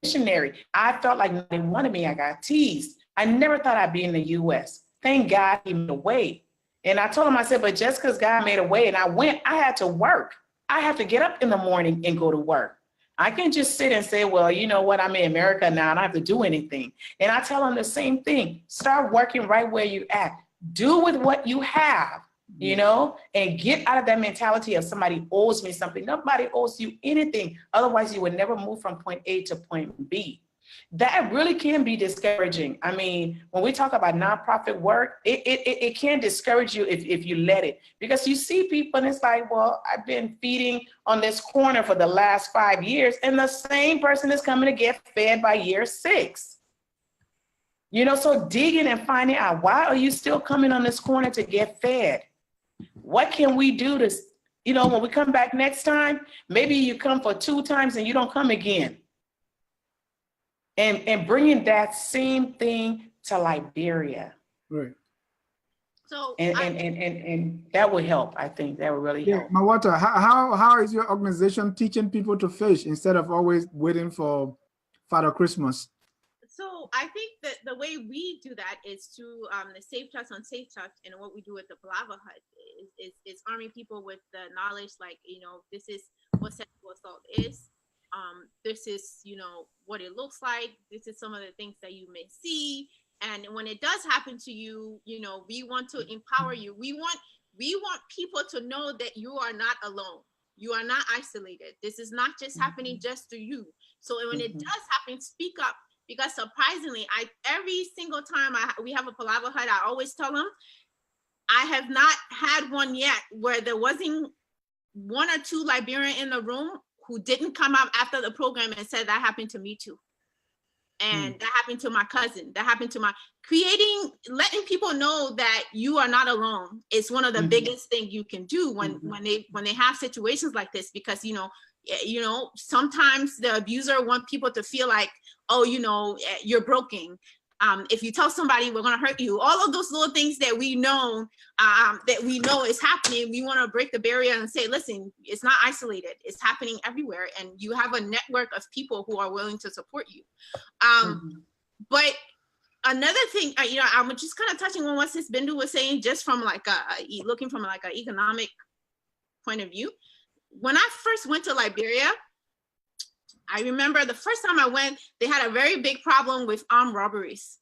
missionary. I felt like they wanted me. I got teased. I never thought I'd be in the US. Thank God he made a way. And I told him, I said, but just because God made a way and I went, I had to work. I have to get up in the morning and go to work. I can't just sit and say, well, you know what, I'm in America now and I don't have to do anything. And I tell them the same thing. Start working right where you're at. Do with what you have, you know, and get out of that mentality of somebody owes me something. Nobody owes you anything. Otherwise, you would never move from point A to point B. That really can be discouraging. I mean, when we talk about nonprofit work, it can discourage you if you let it, because you see people and it's like, well, I've been feeding on this corner for the last 5 years and the same person is coming to get fed by year 6. You know, so digging and finding out, why are you still coming on this corner to get fed? What can we do to, you know, when we come back next time, maybe you come for 2 times and you don't come again. And bringing that same thing to Liberia. Right. So and that would help. I think that would really help. Mawata, how is your organization teaching people to fish instead of always waiting for Father Christmas? So I think that the way we do that is through the Safe Touch on Safe Touch, and what we do with the Palava Hut is arming people with the knowledge, like, you know, this is what sexual assault is. This is, you know, what it looks like. This is some of the things that you may see. And when it does happen to you, you know, we want to empower you. We want people to know that you are not alone. You are not isolated. This is not just happening just to you. So when it does happen, speak up. Because surprisingly, every single time we have a Palava Hut, I always tell them, I have not had one yet where there wasn't 1 or 2 Liberians in the room who didn't come out after the program and said, that happened to me too. And that happened to my cousin. That happened to letting people know that you are not alone is one of the biggest things you can do when they have situations like this, because, you know, sometimes the abuser wants people to feel like, oh, you know, you're broken. If you tell somebody we're going to hurt you, all of those little things that we know is happening, we want to break the barrier and say, listen, it's not isolated. It's happening everywhere. And you have a network of people who are willing to support you. But another thing, you know, I'm just kind of touching on what Sis Bendu was saying, just from like looking from like an economic point of view. When I first went to Liberia, I remember the first time I went, they had a very big problem with armed robberies.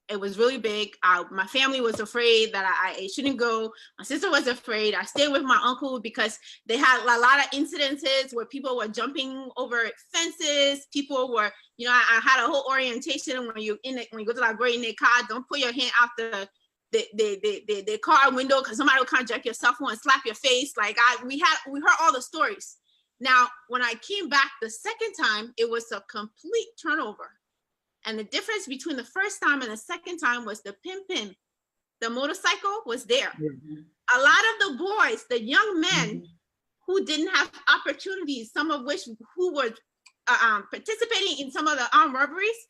It was really big. My family was afraid that I shouldn't go. My sister was afraid. I stayed with my uncle because they had a lot of incidences where people were jumping over fences. People were, I had a whole orientation when you go to the library in the car, don't put your hand out the car window because somebody will conject your cell phone and slap your face. Like we heard all the stories. Now, when I came back the second time, it was a complete turnover. And the difference between the first time and the second time was the pin. The motorcycle was there. Mm-hmm. A lot of the boys, the young men who didn't have opportunities, some of which who were participating in some of the armed robberies,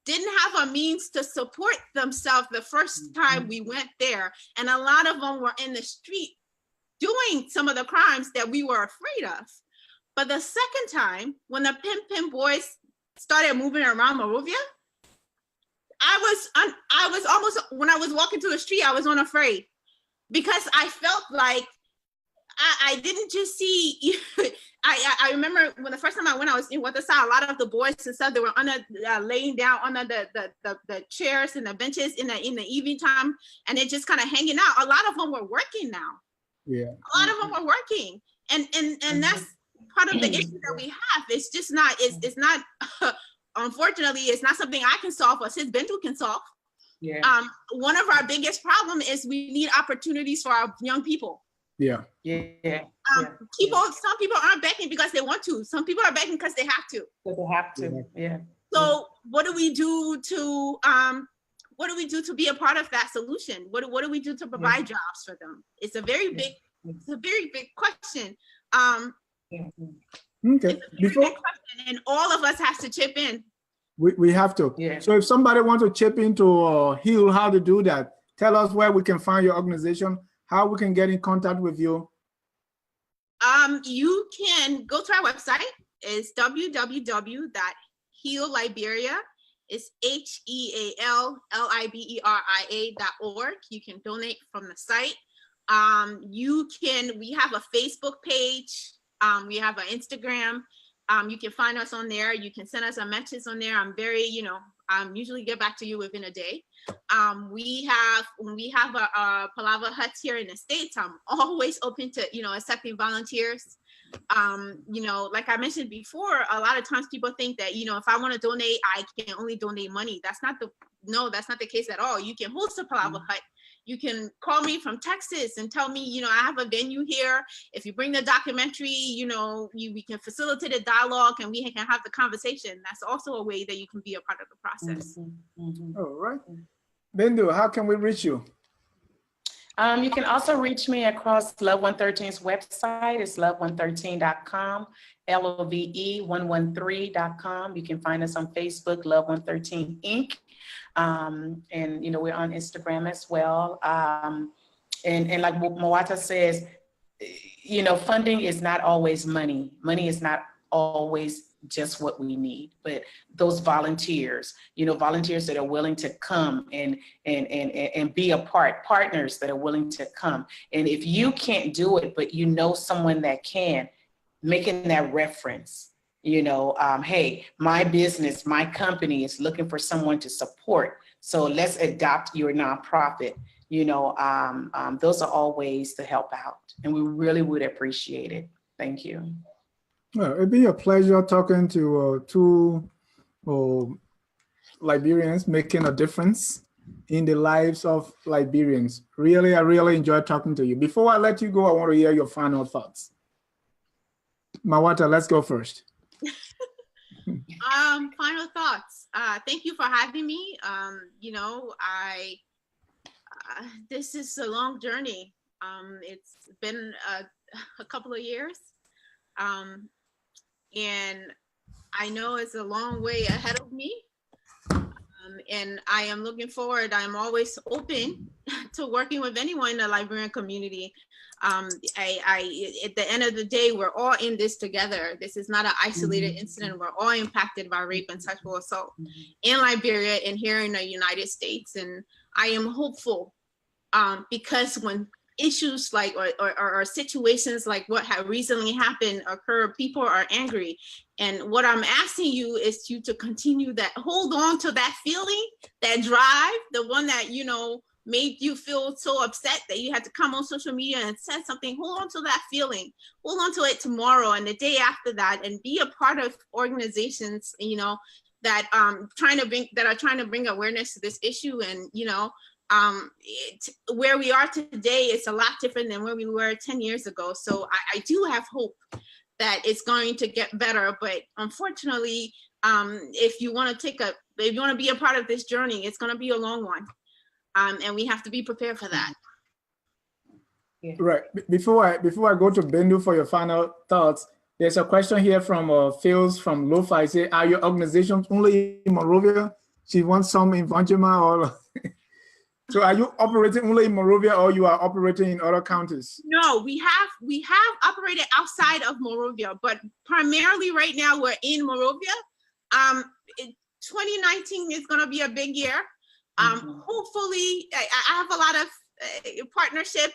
didn't have a means to support themselves the first time we went there. And a lot of them were in the street doing some of the crimes that we were afraid of. But the second time, when the pin boys started moving around Monrovia, I was almost, when I was walking to the street, I was unafraid because I felt like I didn't just see, I remember when the first time I went, I was in Wata, a lot of the boys and stuff, they were laying down under the chairs and the benches in the evening time, and they're just kind of hanging out. A lot of them were working now. Yeah. A lot of them were working. And that's part of the issue that we have. It's just not, it's not, unfortunately, it's not something I can solve or since Bendu can solve. Yeah. One of our biggest problem is we need opportunities for our young people. Yeah. Some people aren't begging because they want to. Some people are begging because they have to. Yeah. So what do we do to be a part of that solution? What do we do to provide jobs for them? It's a very big question. Okay. And all of us has to chip in. We have to. Yeah. So if somebody wants to chip into H.E.A.L, how to do that? Tell us where we can find your organization, how we can get in contact with you. You can go to our website. It's www.healliberia. It's HEALLIBERIA.org. You can donate from the site. We have a Facebook page. We have an Instagram. You can find us on there. You can send us a message on there. I'm very, usually get back to you within a day. When we have a Palava huts here in the States, I'm always open to, accepting volunteers. Like I mentioned before, a lot of times people think that, if I want to donate, I can only donate money. That's not the case at all. You can host a Palava hut. You can call me from Texas and tell me, I have a venue here. If you bring the documentary, we can facilitate a dialogue and we can have the conversation. That's also a way that you can be a part of the process. All right. Bendu, how can we reach you? You can also reach me across Love 113's website. It's love113.com, LOVE113.com. You can find us on Facebook, Love 113 Inc. And we're on Instagram as well. And like Mawata says, funding is not always money. Money is not always just what we need, but those volunteers, volunteers that are willing to come and be a partners that are willing to come. And if you can't do it, but someone that can, making that reference. Hey, my business, my company is looking for someone to support. So let's adopt your nonprofit. Those are all ways to help out. And we really would appreciate it. Thank you. Well, it'd be a pleasure talking to two Liberians making a difference in the lives of Liberians. I really enjoyed talking to you. Before I let you go, I want to hear your final thoughts. Mawata, let's go first. Final thoughts. Thank you for having me. This is a long journey. It's been a couple of years. And I know it's a long way ahead of me. And I am looking forward. I'm always open to working with anyone in the Liberian community. At the end of the day, we're all in this together. This is not an isolated incident. We're all impacted by rape and sexual assault in Liberia and here in the United States. And I am hopeful because when issues like or situations like what have recently happened occur, people are angry. And what I'm asking you is you to continue that, hold on to that feeling, that drive, the one that, you know, made you feel so upset that you had to come on social media and said something. Hold on to that feeling, hold on to it tomorrow and the day after that, and be a part of organizations, you know, that are trying to bring awareness to this issue. And, you know, where we are today is a lot different than where we were 10 years ago. So I do have hope that it's going to get better. But unfortunately, if you want to be a part of this journey, it's going to be a long one. And we have to be prepared for that. Yeah. Right. Before I go to Bendu for your final thoughts, there's a question here from Phils from Lo-Fi. Say, are your organizations only in Monrovia? She wants some in Vanjima or... So are you operating only in Monrovia, or you are operating in other counties? No, we have operated outside of Monrovia, but primarily right now we're in Monrovia. 2019 is going to be a big year. Hopefully, I have a lot of partnership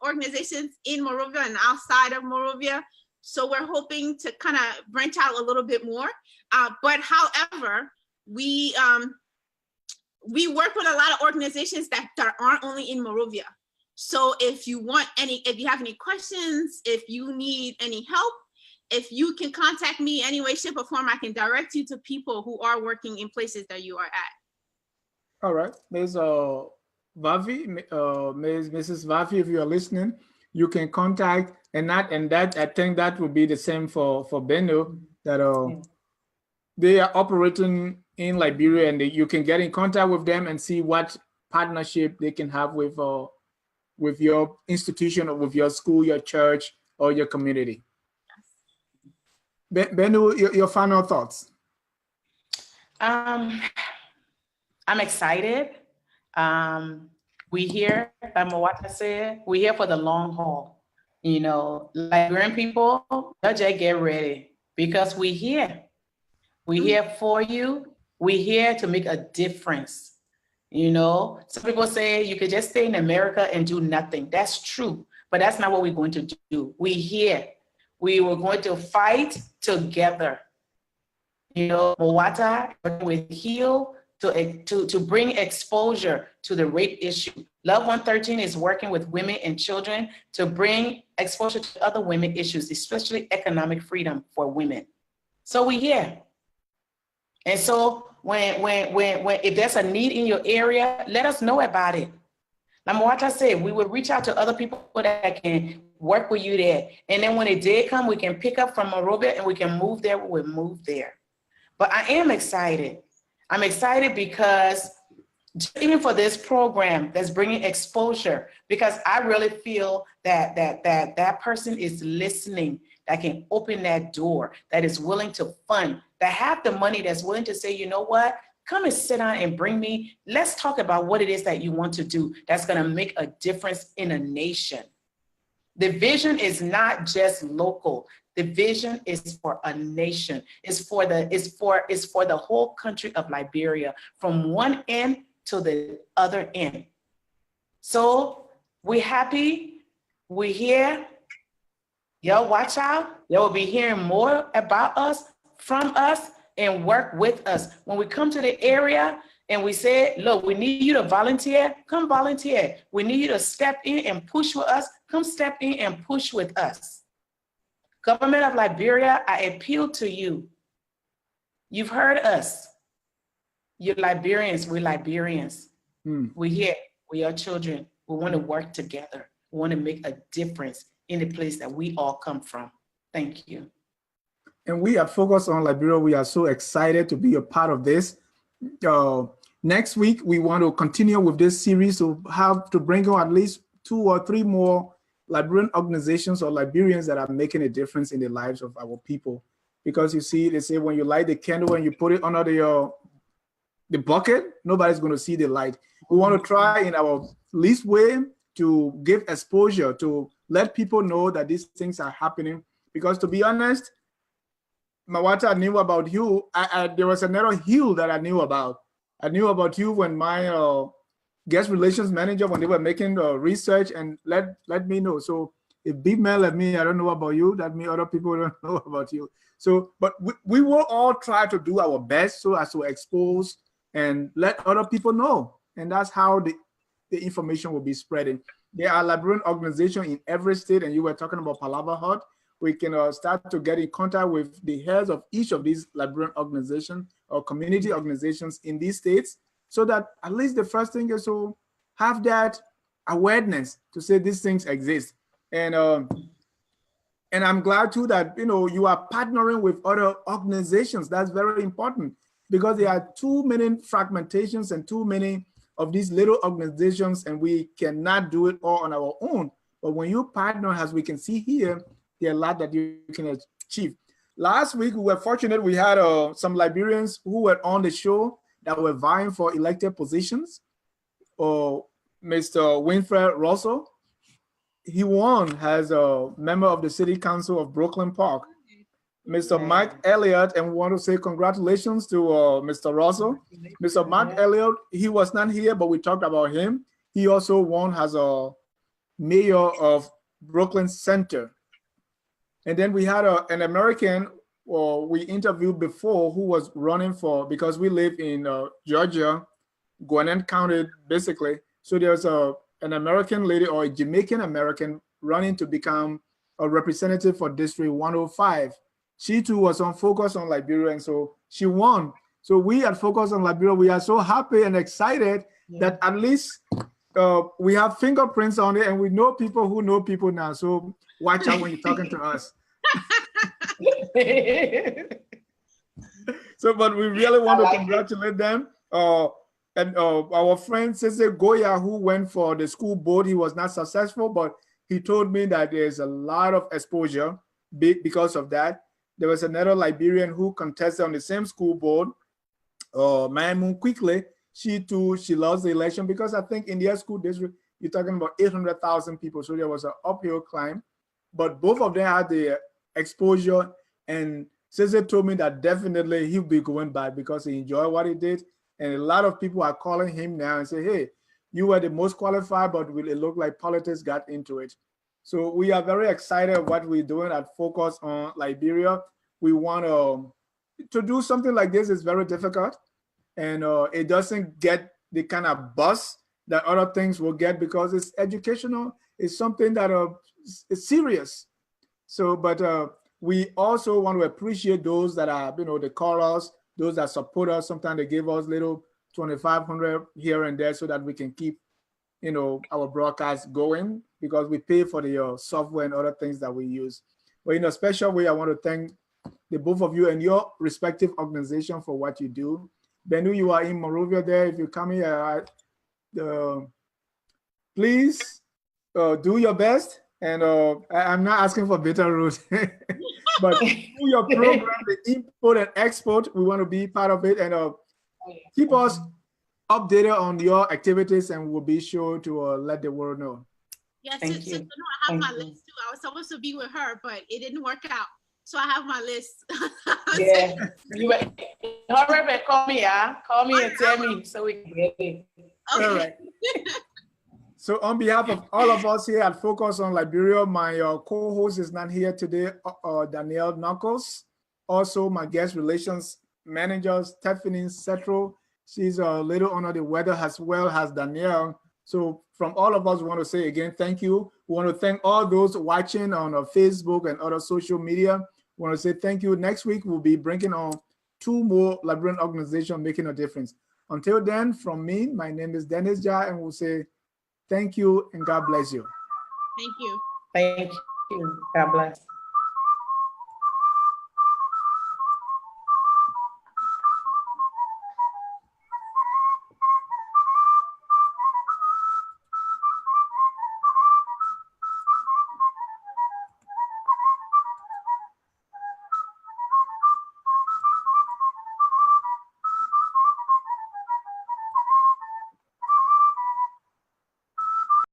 organizations in Monrovia and outside of Monrovia. So we're hoping to kind of branch out a little bit more. But however, we work with a lot of organizations that aren't only in Monrovia. So if you have any questions, if you need any help, if you can contact me any way, shape, or form, I can direct you to people who are working in places that you are at. All right, Ms. Vavi, Mrs. Vavi, if you are listening, you can contact, and that I think that would be the same for Bendu, that they are operating in Liberia, and you can get in contact with them and see what partnership they can have with your institution or with your school, your church, or your community. Bendu, your final thoughts. I'm excited. We here, like Mawata said, we're here for the long haul. You know, Liberian people, just get ready, because we're here. We're here for you. We're here to make a difference. You know, some people say you could just stay in America and do nothing. That's true, but that's not what we're going to do. We're here. We were going to fight together. You know, Mawata with H.E.A.L to bring exposure to the rape issue. Love 113 is working with women and children to bring exposure to other women issues, especially economic freedom for women. So we're here. And so when if there's a need in your area, let us know about it. Now, Mawata said, we will reach out to other people that can work with you there. And then when the day comes, we can pick up from Monrovia and we can move there, we'll move there. But I am excited. I'm excited because even for this program that's bringing exposure, because I really feel that person is listening, that can open that door, that is willing to fund, that have the money, that's willing to say, you know what, come and sit down and bring me, let's talk about what it is that you want to do that's gonna make a difference in a nation. The vision is not just local. The vision is for a nation. It's for the whole country of Liberia, from one end to the other end. So we're happy, we're here. Y'all watch out. Y'all will be hearing more about us, from us, and work with us. When we come to the area and we say, look, we need you to volunteer, come volunteer. We need you to step in and push with us, come step in and push with us. Government of Liberia, I appeal to you. You've heard us. You're Liberians, we're Liberians. We're here, we are children. We want to work together. We want to make a difference in the place that we all come from. Thank you. And we are focused on Liberia. We are so excited to be a part of this. Next week, we want to continue with this series to have to bring on at least 2 or 3 more Liberian organizations or Liberians that are making a difference in the lives of our people. Because you see, they say when you light the candle and you put it under the bucket, nobody's going to see the light. We want to try in our least way to give exposure, to let people know that these things are happening. Because to be honest, Mawata knew about you. There was another H.E.A.L that I knew about. I knew about you when my guest relations manager when they were making research and let me know. So if big man let me, I don't know about you, that means other people don't know about you. So, but we will all try to do our best so as to expose and let other people know. And that's how the information will be spreading. There are Liberian organizations in every state, and you were talking about Palava Hut. We can start to get in contact with the heads of each of these Liberian organizations or community organizations in these states, so that at least the first thing is to have that awareness to say these things exist. And I'm glad too that you are partnering with other organizations. That's very important, because there are too many fragmentations and too many of these little organizations, and we cannot do it all on our own. But when you partner, as we can see here, there are a lot that you can achieve. Last week, we were fortunate. We had some Liberians who were on the show that were vying for elected positions. Mr. Winfred Russell, he won as a member of the City Council of Brooklyn Park. Mr. Mike Elliott, and we want to say congratulations to Mr. Russell. Mr. Mike Elliott, he was not here, but we talked about him. He also won as a mayor of Brooklyn Center. And then we had an American we interviewed before who was running for, because we live in Georgia, Gwinnett County, basically. So there's an American lady, or a Jamaican American, running to become a representative for District 105. She too was on Focus on Liberia, and so she won. So we at Focus on Liberia, we are so happy and excited that at least we have fingerprints on it, and we know people who know people now. So watch out when you're talking to us. So, but we really want to congratulate them. And our friend Cesar Goya, who went for the school board, he was not successful, but he told me that there's a lot of exposure because of that. There was another Liberian who contested on the same school board, Maimun Quickly. She lost the election, because I think in their school district, you're talking about 800,000 people. So there was an uphill climb, but both of them had the exposure. And Cesar told me that definitely he'll be going back because he enjoyed what he did. And a lot of people are calling him now and say, hey, you were the most qualified, but it looked like politics got into it. So we are very excited what we're doing at Focus on Liberia. We want to do something like this. Is very difficult, and it doesn't get the kind of buzz that other things will get, because it's educational. It's something that is serious. So, but we also want to appreciate those that are, the callers, those that support us. Sometimes they give us little 2,500 here and there so that we can keep, our broadcast going, because we pay for the software and other things that we use. But in a special way, I want to thank the both of you and your respective organization for what you do. Bendu, you are in Monrovia there. If you come here, please do your best. And I'm not asking for bitter root, but through your program, the import and export, we want to be part of it, and keep us updated on your activities, and we'll be sure to let the world know. Yes, I have my list too. I was supposed to be with her, but it didn't work out. So I have my list. Yeah, you hurry, call me, call me and tell me so we can get it. Okay. All right. So on behalf of all of us here at Focus on Liberia, my co-host is not here today, Danielle Knuckles. Also, my guest relations manager, Stephanie Setro. She's a little under the weather, as well as Danielle. So from all of us, we want to say again, thank you. We want to thank all those watching on Facebook and other social media. We want to say thank you. Next week, we'll be bringing on 2 more Liberian organizations making a difference. Until then, from me, my name is Dennis Jai, and we'll say thank you and God bless you. Thank you. Thank you. God bless.